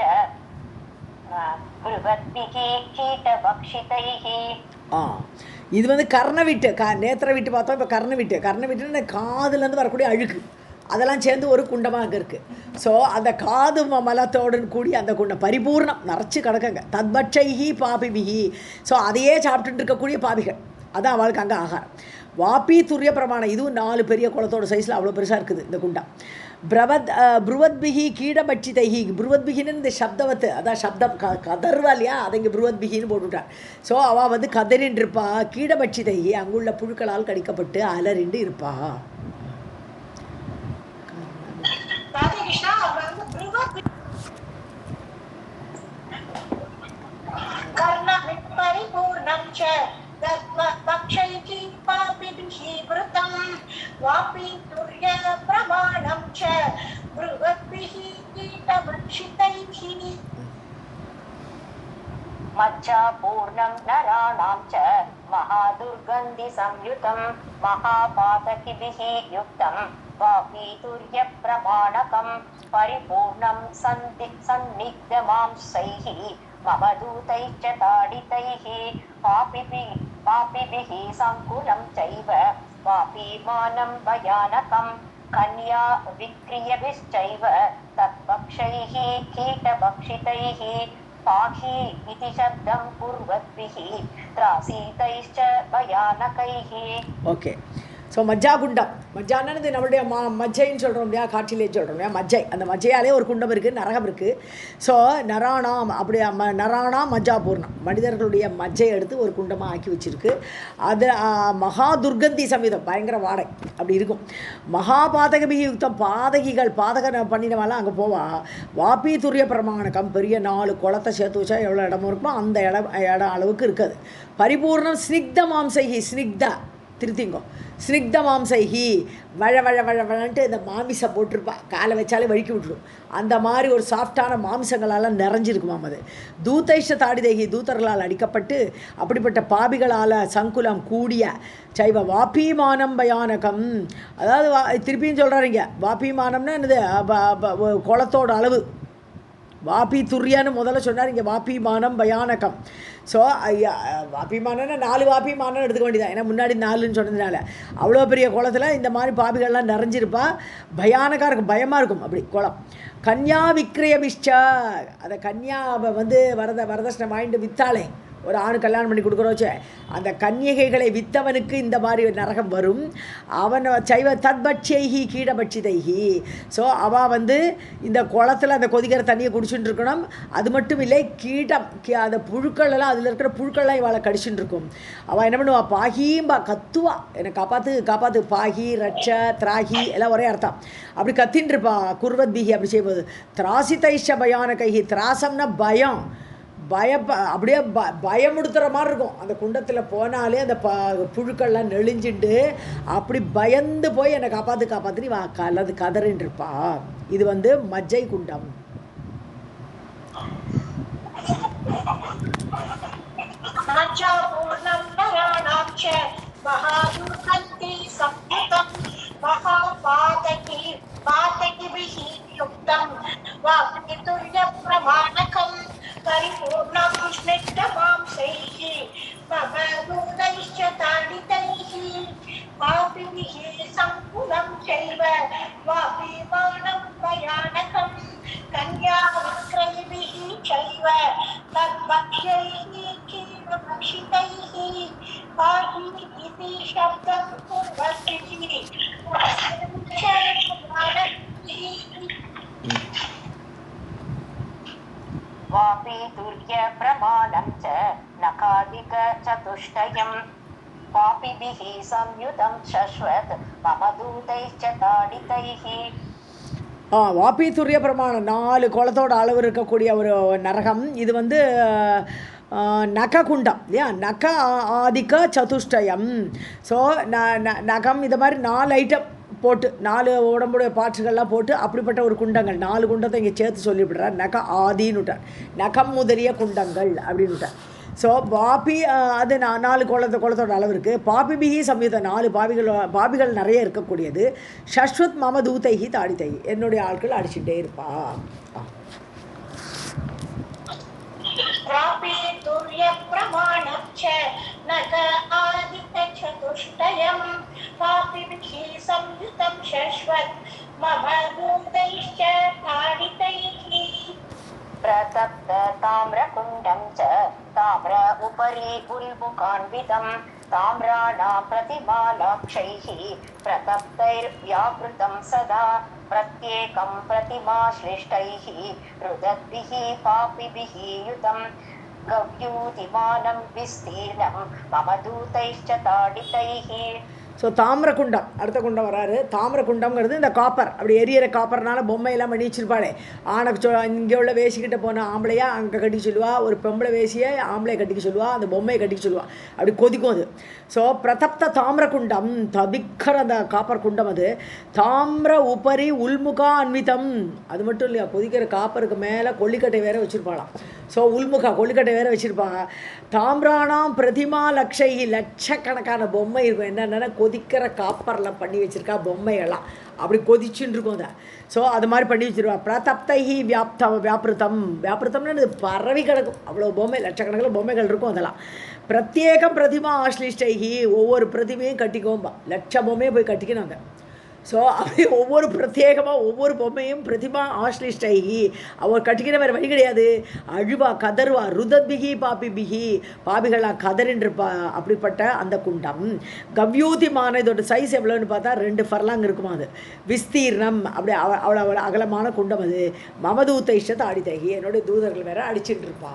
बृहद्भिः कीटभक्षितैः. இது கர்ணவிட்டு, நேத்திர விட்டு பார்த்தோம். இப்போ கர்ணவிட்டுன்னு காதுலேருந்து வரக்கூடிய அழுக்கு, அதெல்லாம் சேர்ந்து ஒரு குண்டமாக அங்கே இருக்குது. ஸோ அந்த காது மலத்தோடு கூடி அந்த குண்டம் பரிபூர்ணம் நிறச்சி கிடக்குங்க. தத்பட்சைஹி பாபிபிஹி, ஸோ அதையே சாப்பிட்டுட்டு இருக்கக்கூடிய பாபிகள், அதான் அவளுக்கு அங்கே ஆகாரம். வாப்பி துரிய பிரமாணம், இதுவும் 4 பெரிய குளத்தோட சைஸில் அவ்வளோ பெருசாக இருக்குது இந்த குண்டம். புருவத்பிகி கீடபட்சிதைஹி, புருவத்பிகின்னு இந்த சப்தவத்து, அதான் சப்தம் கதர்வா இல்லையா, அதை இங்கே புருவத்பிகின்னு போட்டுவிட்டார். ஸோ அவள் கதறின்னு இருப்பா. கீடபட்சிதைஹி, அங்குள்ள புழுக்களால் கடிக்கப்பட்டு அலறிண்டு இருப்பா. मज्जापूर्णं नराणां च महादुर्गन्धिसंयुतं महापातकिभिः युक्तं वापीतुर्यप्रमाणकं परिपूर्णं सन्निग्धमांसैः मम दूतैश्च ताडितैः पापिभिः सङ्कुलं चैव वापीमानं भयानकं कन्या विक्रियभिश्चैव तत्पक्षैः कीटभक्षितैः पाहि इति शब्दं कुर्वद्भिः त्रासीतैश्च भयानकैः. ஓகே. ஸோ மஜ்ஜா குண்டம், மஜ்ஜானது நம்மளுடைய மஜ்ஜைன்னு சொல்கிறோம் இல்லையா, காற்றிலே சொல்கிறோம் இல்லையா மஜ்ஜை, அந்த மஜ்ஜையாலே ஒரு குண்டம் இருக்குது, நரகம் இருக்குது. ஸோ நராணாம் அப்படி நராணாம் மஜ்ஜா பூர்ணம், மனிதர்களுடைய மஜ்ஜை எடுத்து ஒரு குண்டமாக ஆக்கி வச்சுருக்கு. அது மகா துர்கந்தி சமீதம், பயங்கர வாடை அப்படி இருக்கும். மகாபாதகபிகி யுக்தம், பாதகிகள் பாதக பண்ணினவாலாம் அங்கே போவா. வாபி துரிய பிரமாணகம், பெரிய 4 குளத்தை சேர்த்து வச்சா எவ்வளோ இடமும் இருக்குமோ அந்த இடம் அளவுக்கு இருக்காது. பரிபூர்ணம் ஸ்னிக்த மாம்சைகி, ஸ்னிக்தா திருத்திங்கோ, ஸ்னிக்த மாம்சைகி, வழன்ட்டு இந்த மாமிசை போட்டிருப்பா, காலை வச்சாலே வழுக்கி விட்டுரும். அந்த மாதிரி ஒரு சாஃப்டான மாம்சங்களால் நிறைஞ்சிருக்குமாம் அது. தூதைஷ தாடிதேகி, தூதர்களால் அடிக்கப்பட்டு அப்படிப்பட்ட பாபிகளால் சங்குலம் கூடிய சைவ வாபிமானம் பயானகம். அதாவது திருப்பியும் சொல்கிறாருங்க, வாபிமானம்னா என்னது, குளத்தோட அளவு. வாபி துர்யான்னு முதல்ல சொன்னார், இங்கே வாபிமானம் பயானகம். ஸோ வாபிமானம்னா 4 வாபிமானம் எடுத்துக்க வேண்டியதான், ஏன்னா முன்னாடி 4ன்னு சொன்னதுனால. அவ்வளோ பெரிய குளத்தில் இந்த மாதிரி பாபிகள்லாம் நிறைஞ்சிருப்பா, பயானக்காக இருக்கும், பயமாக இருக்கும் அப்படி குளம். கன்யா விக்ரயபிஷ்சா, அதை கன்யாவை வரதட்சணை வாங்கிட்டு விற்றாலே, ஒரு ஆணு கல்யாணம் பண்ணி கொடுக்குறோச்சே, அந்த கன்யகைகளை விற்றவனுக்கு இந்த மாதிரி நரகம் வரும். அவன் சைவ தத்பட்சைஹி கீடபட்சிதைஹி. ஸோ அவள் இந்த குளத்தில் அந்த கொதிக்கிற தண்ணியை குடிச்சுட்டு இருக்கணும். அது மட்டும் இல்லை, கீட்டம் அந்த புழுக்கள் அதில் இருக்கிற புழுக்கள்லாம் இவளை கடிச்சுட்டு இருக்கும். அவள் என்ன பண்ணுவா, பாகிம்பா கத்துவா, என்னை காப்பாற்று பாகி ரட்ச திராகி எல்லாம் ஒரே அர்த்தம். அப்படி கத்தின்னு இருப்பா. குர்வத்பிகி அப்படி செய்யும்போது. திராசிதைஷ பயான கைஹி, திராசம்னா பயம், அப்படியே பயமுடுத்துகிற மாதிரி இருக்கும். அந்த குண்டத்தில் போனாலே அந்த புழுக்கள்லாம் நெளிஞ்சிட்டு அப்படி பயந்து போய் என்னை காப்பாற்றி வா கதறின்னு இருப்பா. இது மஜ்ஜை குண்டம். परिपूर्णं स्निग्धमांसैः ममदूतैश्च ताडितैः पापिभिः संकुलं चैव वापीमानं भयानकं कन्याविक्रयिभिः चैव तद्भक्ष्यैः क्षीरभक्षितैः पाहि इति शब्दं कुर्वन्ति वापि तुर्य प्रमाणं च नकादिक चतुष्टयं पापिभिः संयुतं शश्वत् मम दूतैश्च ताडितैः. வாபி துரிய பிரமாணம் 4 குளத்தோட அளவு இருக்கக்கூடிய ஒரு நரகம். இது நககுண்டம் இல்லையா, நக ஆதிக்க சதுஷ்டயம். ஸோ நகம் இது மாதிரி 4 ஐட்டம் போட்டு, 4 உடம்புடைய பாற்றுகள்லாம் போட்டு அப்படிப்பட்ட ஒரு குண்டங்கள், 4 குண்டத்தை இங்கே சேர்த்து சொல்லிவிடுறார். நக ஆதின்னு விட்டார், நகம் முதலிய குண்டங்கள் அப்படின்னு விட்டார். ஸோ பாபி அது 4 குளத்தோட அளவு இருக்குது. பாபிபிகி சம்யுதம், 4 பாபிகள் நிறைய இருக்கக்கூடியது. ஷஸ்வத் மம தூதைஹி தாடிதை, என்னுடைய ஆட்கள் அடிச்சுட்டே இருப்பா. प्रतप्त ताम्रकुण्डं च ताम्र उपरि उल्मुखान्वितं ताम्राणां प्रतिमालाक्षैः प्रतप्तैर्व्यापृतं सदा प्रत्येकं प्रतिमाश्लिष्टैः रुदद्भिः पापिभिः युतं गव्यूतिमानं विस्तीर्णं मम दूतैश्च ताडितैः. ஸோ தாமிரகுண்டம் அடுத்த குண்டம் வராரு. தாமிரகுண்டம்ங்கிறது இந்த காப்பர், அப்படி எரியற காப்பர்னால பொம்மையெல்லாம் பண்ணி வச்சிருப்பாளே. ஆணுக்கு இங்கே உள்ள வேசிக்கிட்ட போன ஆம்பளையா அங்கே கட்டிக்க சொல்லுவா, ஒரு பெம்பளை வேசியை ஆம்பளையை கட்டிக்க சொல்லுவா, அந்த பொம்மையை கட்டிக்க சொல்லுவா, அப்படி கொதிக்கும் அது. ஸோ பிரதப்த தாமிரகுண்டம், தபிக்கிற அந்த காப்பர் குண்டம் அது. தாமிர உபரி உள்முகா அன்விதம், அது மட்டும் இல்லையா, கொதிக்கிற காப்பருக்கு மேலே கொல்லிக்கட்டை வேற வச்சுருப்பாளாம். ஸோ உள்முகா கொல்லிக்கட்டை வேற வச்சுருப்பாங்க. தாமிரானாம் பிரதிமா லட்சை, லட்சக்கணக்கான பொம்மை இருக்கும். என்னென்னா கொதிக்கிற காப்பரில் பண்ணி வச்சுருக்கா பொம்மைகள்லாம், அப்படி கொதிச்சுன்னு இருக்கும் அதை. ஸோ அது மாதிரி பண்ணி வச்சுருவா. பிரதப்தைஹி வியாபிருத்தம்னு இது பரவி கிடக்கும், அவ்வளோ பொம்மை, லட்சக்கணக்கில் பொம்மைகள் இருக்கும். அதெல்லாம் பிரத்யேகம் பிரதிமா ஆஷ்லிஷ்டைஹி, ஒவ்வொரு பிரதிமையும் கட்டிக்கோம்பா, லட்ச பொம்மையை போய் கட்டிக்கணும். அங்கே ஸோ அப்படி ஒவ்வொரு பிரத்யேகமாக ஒவ்வொரு பொம்மையும் பிரதிமா ஆஸ்லிஷ்டைகி அவர் கட்டிக்கிற வேறு வழி கிடையாது. அழுவா கதர்வா ருதத்பிகி பாபிபிகி பாபிகளா கதறின்றிருப்பா. அப்படிப்பட்ட அந்த குண்டம் கவ்யூதிமான இதோட சைஸ் எவ்வளோன்னு பார்த்தா 2 ஃபர்லாங் இருக்குமா. அது விஸ்தீர்ணம் அப்படி அவ்வளோ அகலமான குண்டம். அது மமதூத்த இஷ்டத்தை அடித்தகி என்னுடைய தூதர்கள் வேற அடிச்சுட்டு இருப்பா.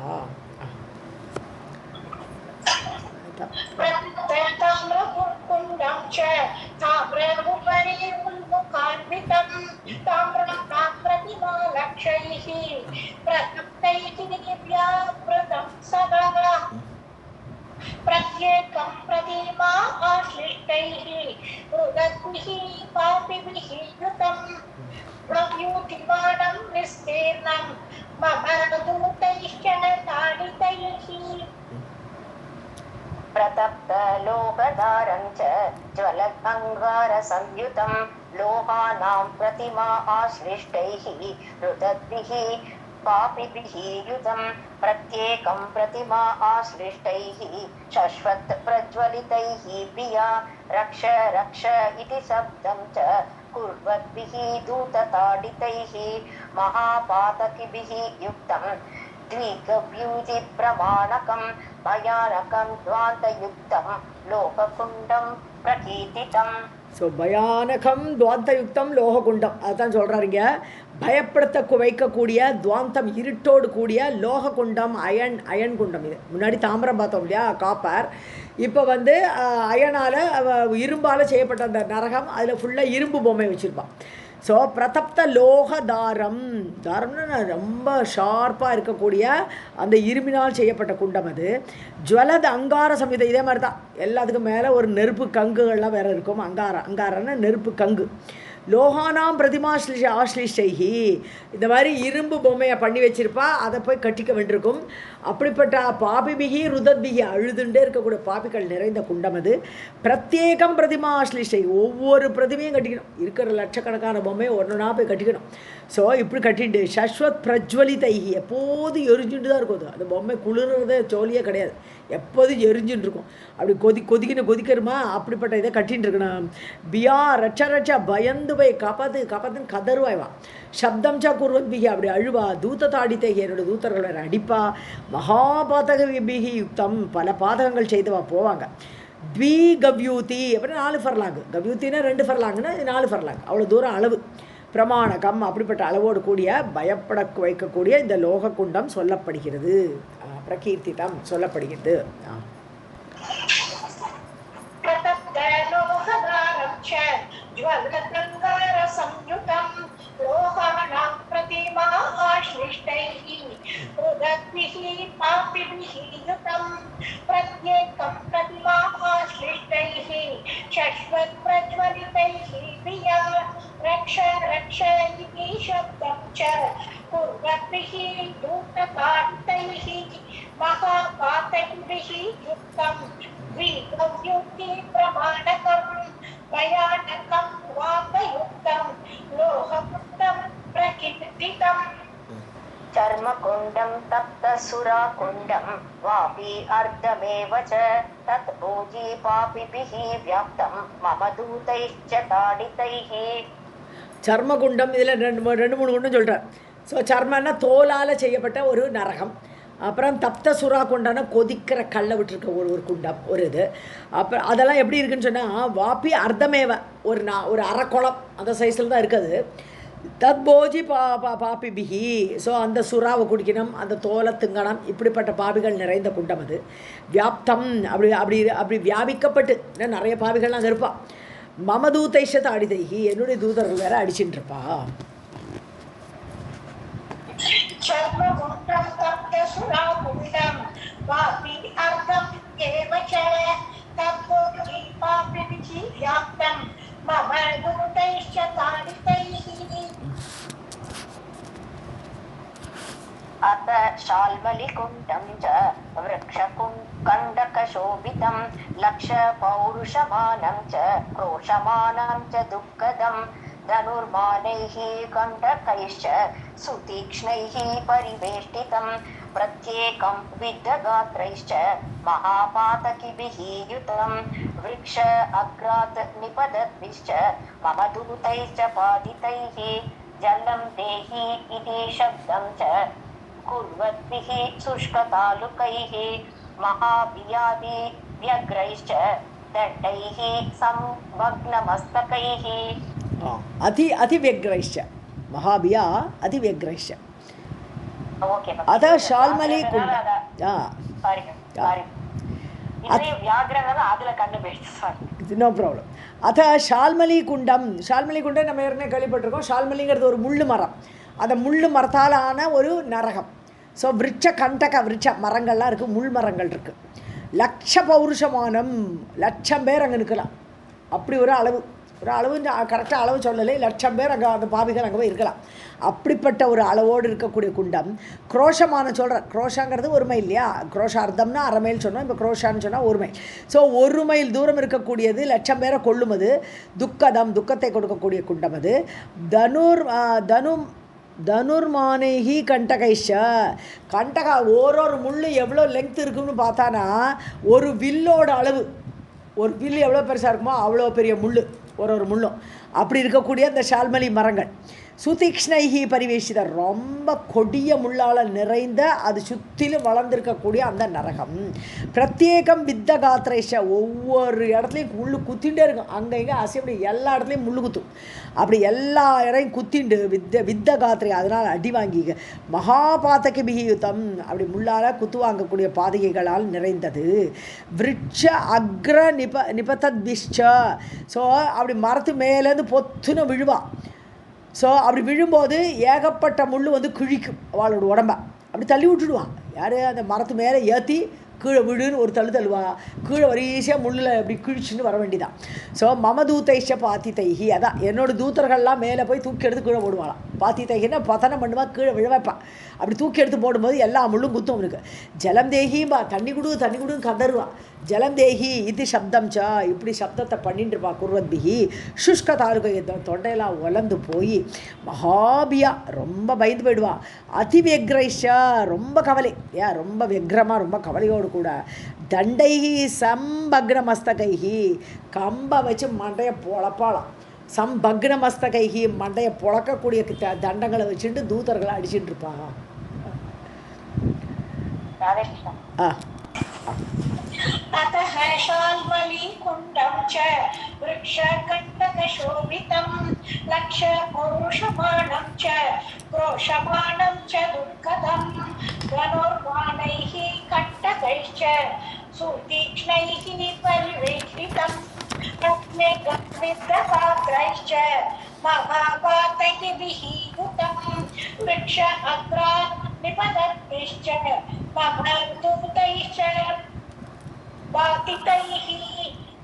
प्रत्येकं प्रतिमा आश्लिष्टैः रुदद्भिः पापिभिः युतं प्रव्यूतिमानं विस्तीर्णं ममदूतैश्च ताडितैः प्रतप्त लोकधारं च ज्वलदङ्गारसंयुतं लोहानां प्रतिमा आश्लिष्टैः रुदद्भिः पापिभिः युतं प्रत्येकं प्रतिमा आश्लिष्टैः शश्वत् प्रज्वलितैः पिया रक्ष रक्ष इति शब्दं च कुर्वद्भिः दूतताडितैः महापातकिभिः युक्तं द्विगव्यूतिप्रमाणकं भयानकं द्वान्तयुक्तं लोककुण्डं प्रकीर्तितम्. ஸோ பயானகம் துவாந்தயுக்தம் லோககுண்டம் அதுதான் சொல்கிறாருங்க. பயப்படுத்த வைக்கக்கூடிய துவாந்தம் இருட்டோடு கூடிய லோக குண்டம் அயன் குண்டம். இது முன்னாடி தாமிரம் பார்த்தோம் இல்லையா, காப்பர். இப்போ அயனால் இரும்பால் செய்யப்பட்ட அந்த நரகம், அதில் ஃபுல்லாக இரும்பு பொம்மை வச்சுருப்பான். ஸோ பிரதப்த லோக தாரம்னா ரொம்ப ஷார்ப்பாக இருக்கக்கூடிய அந்த இரும்பினால் செய்யப்பட்ட குண்டம். அது ஜுவலது அங்கார சம்யுதம். இதே மாதிரி தான் எல்லாத்துக்கும் மேலே ஒரு நெருப்பு கங்குகள்லாம் வேறு இருக்கும். அங்காரன்னா நெருப்பு கங்கு. லோகானாம் பிரதிமா ஆஸ்லிஷ்டைஹி இந்த மாதிரி இரும்பு பொம்மையை பண்ணி வச்சிருப்பா. அதை போய் கட்டிக்க வேண்டியிருக்கும். அப்படிப்பட்ட பாபிபிகி ருதத்பிகி அழுதுண்டே இருக்கக்கூடிய பாபிகள் நிறைந்த குண்டம். அது பிரத்யேகம் பிரதிமா ஆஸ்லிஷ்டை ஒவ்வொரு பிரதிமையும் கட்டிக்கணும். இருக்கிற லட்சக்கணக்கான பொம்மையை ஒன்றுனா போய் கட்டிக்கணும். ஸோ இப்படி கட்டிட்டு சஸ்வத் பிரஜ்வலிதைஹி எப்போதும் எரிஞ்சுட்டு தான் இருக்கும். அந்த பொம்மை குளிர்றதே ஜோலியே கிடையாது, எப்போதும் எரிஞ்சுட்டு இருக்கும். அப்படி கொதிக்கிறமா அப்படிப்பட்ட இதை கட்டின்னு இருக்கணும். பியா ரட்ச பயந்து போய் காப்பாத்துன்னு கதறுவாய்வா. சப்தம் சா குர்வத்பிகி அப்படி அழுவா. தூத்த தாடித்தேகி என்னோட தூத்தர்கள் வேறு அடிப்பா. மகாபாதக விபிகி யுக்தம் பல பாதகங்கள் செய்தவா போவாங்க. த்வி கவ்யூதி அப்படின்னா 4 ஃபர்லாங். கவ்யூத்தின்னா 2 ஃபர்லாங்குன்னா 4 ஃபர்லாங், அவ்வளோ தூரம் அளவு. பிரமாணகம் அப்படிப்பட்ட அளவோடு கூடிய பயப்பட வைக்கக்கூடிய இந்த லோக குண்டம் சொல்லப்படுகிறது. பிரகீர்த்திதம் சொல்லப்படுகிறது. लोहानां प्रतिमा आश्लिष्टैः रुदद्भिः पापिभिः युतं प्रत्येकं प्रतिमा आश्लिष्टैः शश्वत् प्रज्वलितैः प्रिया रक्ष रक्ष इति शब्दं च कुर्वद्भिः दूतताडितैः महापातकिभिः युक्तं द्विगव्यूतिप्रमाणकं भयानकं वातयुक्तं लोहकुण्डं प्रकीर्तितम्. चर्मकुण्डं तप्तसुराकुण्डं वापि अर्धमेव च तत् भोजी पापिभिः व्याप्तं मम दूतैश्च ताडितैः. சர்மகுண்டம் இதில் 2-3 குண்டம் சொல்கிறார். ஸோ சர்மன்னா தோலால் செய்யப்பட்ட ஒரு நரகம். அப்புறம் தப்த சுறா குண்டானா கொதிக்கிற கல்லை விட்டுருக்க ஒரு குண்டம் ஒரு இது. அப்புறம் அதெல்லாம் எப்படி இருக்குன்னு சொன்னால் வாப்பி அர்த்தமேவ ஒரு அரைக்குளம் அந்த சைஸில் தான் இருக்குது. தத்போஜி பாப்பி பிகி. ஸோ அந்த சுறாவை குடிக்கணும், அந்த தோலை திங்கணும். இப்படிப்பட்ட பாபிகள் நிறைந்த குண்டம் அது. வியாப்தம் அப்படி அப்படி அப்படி வியாபிக்கப்பட்டு நிறைய பாபிகள்லாம் அங்கே இருப்பாள். மமதூத்தைஷத்தை அடிதைகி என்னுடைய தூதர்கள் வேற அடிச்சுட்டு இருப்பா. चर्मकुण्डं तप्तसुराकुण्डं वापि अर्धम् एव च तद्भोजी पापिभिः व्याप्तं मम दूतैश्च ताडितैः. अथ शाल्मलिकुण्डं च वृक्षकण्डकशोभितं लक्षपौरुषमानं च क्रोशमानं च दुःखदं धनुर्मानैः कण्डकैश्च सुतीक्ष्णैः परिवेष्टितं प्रत्येकं विद्धगात्रैश्च महापातकिभिः युतं वृक्ष अग्रात् निपतद्भिश्च मम दूतैश्च पातितैः जलं देहि इति शब्दं च कुर्वद्भिः शुष्कतालुकैः महाभियादि व्यग्रैश्च दण्डैः संभग्नमस्तकैः अतिव्यग्रैश्च महाभिया अतिव्यग्रैश्च ओके अतः शाल्मली कुण्ड नो ப்ராப்ளம் அத ஷால்மலி குண்டம் நம்ம ஏற்கனவே கேள்விப்பட்டிருக்கோம் ஷால்மலிங்கிறது ஒரு முள்ளு மரம் அந்த முள்ளு மரத்தால் ஆன ஒரு நரகம் ஸோ விருட்ச கண்டக விருட்ச மரங்கள்லாம் இருக்குது முள் மரங்கள் இருக்குது லட்ச பௌருஷமானம் 1,00,000 பேர் அங்கே நிற்கலாம் அப்படி ஒரு அளவு கரெக்டாக அளவு சொல்லலை 1,00,000 பேர் அங்கே அந்த பாவிகள் அங்கே போய் இருக்கலாம் அப்படிப்பட்ட ஒரு அளவோடு இருக்கக்கூடிய குண்டம் குரோஷமான சொல்கிறேன் குரோஷாங்கிறது ஒரு மைல் இல்லையா குரோஷார்த்தம்னா அரை மைல் சொன்னோம் இப்போ குரோஷான்னு சொன்னால் ஒரு மைல் ஸோ 1 மைல் தூரம் இருக்கக்கூடியது 1,00,000 பேரை கொள்ளும் அது துக்கத்தை கொடுக்கக்கூடிய குண்டம் அது தனுர்மானேஹி கண்டகைஷ கண்டகா ஒரு முள் எவ்வளோ லெங்க்த் இருக்குன்னு பார்த்தானா ஒரு வில்லோட அளவு ஒரு வில்லு எவ்வளோ பெருசாக இருக்குமோ அவ்வளோ பெரிய முள் ஒரு முள்ளும் அப்படி இருக்கக்கூடிய அந்த ஷால்மலி மரங்கள் சுதீக்ஷ்ணைஹி பரிவேஷிதர் ரொம்ப கொடிய முள்ளால் நிறைந்த அது சுற்றிலும் வளர்ந்துருக்கக்கூடிய அந்த நரகம் பிரத்யேகம் வித்த காத்திரேஷ ஒவ்வொரு இடத்துலையும் முள் குத்திகிட்டே இருக்கும் அங்கே இங்கே அசைப்படி எல்லா இடத்துலையும் முள் குத்தும் அப்படி எல்லா இடையும் குத்திண்டு வித்த காத்திரை அதனால் அடி வாங்கிக்க மகாபாத்தகி பிகியுத்தம் அப்படி முள்ளால் குத்து வாங்கக்கூடிய பாதகைகளால் நிறைந்தது விருட்ச அக்ர நிபதத்பிஷ்ச ஸோ அப்படி மரத்து மேலேருந்து பொத்துன்னு விழுவா ஸோ அப்படி விழும்போது ஏகப்பட்ட முள் வந்து கிழிக்கும் அவளோட உடம்ப அப்படி தள்ளி விட்டுடுவான் யார் அந்த மரத்து மேலே ஏற்றி கீழே விழுன்னு ஒரு தள்ளுவா கீழே வரிசையாக முள்ளில் அப்படி கிழிச்சுன்னு வர வேண்டிதான் ஸோ மம தூத்தைஷ பாத்திதைஹி அதான் என்னோடய தூத்தர்கள்லாம் மேலே போய் தூக்கி எடுத்து கீழே போடுவாளாம் பாத்திதைஹின்னா பதனம் பண்ணுவா கீழே விழவைப்பான் அப்படி தூக்கி எடுத்து போடும்போது எல்லா முள்ளும் குத்தும் அவனுக்கு ஜலம் தேகிம்பா தண்ணி குடுன்னு கதறுவா ஜலம் தேகி இது சப்தம் சா இப்படி சப்தத்தை பண்ணிட்டு இருப்பா குர்வத்பிஹி சுஷ்க தாலுகை தொண்டையெல்லாம் உலர்ந்து போய் மகாபியா ரொம்ப பயந்து போயிடுவா அதிவெக்ரைஷா ரொம்ப கவலை ரொம்ப வெக்ரமாக ரொம்ப கவலையோடு கூட தண்டைகி சம்பக்னமஸ்தகைகி கம்பை வச்சு மண்டையை பொழப்பாளாம் சம்பக்னமஸ்தகைகி மண்டையை பொழக்கக்கூடிய தண்டங்களை வச்சுட்டு தூதர்களை அடிச்சுட்டு இருப்பாங்க अतः शाल्मलीकुण्डं च वृक्षकण्टकशोभितं लक्षपौरुषमाणं च क्रोशमाणं च दुर्गतं धनुर्बाणैः कण्टकैश्च सुतीक्ष्णैः परिवेष्टितं रत्नगन्विद्धपात्रैश्च महापातैः युतं वृक्ष अग्रात् निपतद्भिश्च ममदूतैश्च पातितैः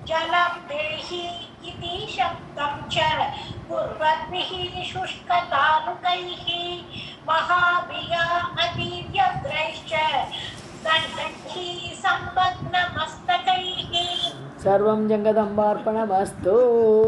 जलं देहि इति शब्दं च कुर्वद्भिः शुष्कतालुकैः महाभिया अतिव्यग्रैश्च दण्डैः संबग्नमस्तकैः सर्वं जगदम्बार्पणमस्तु।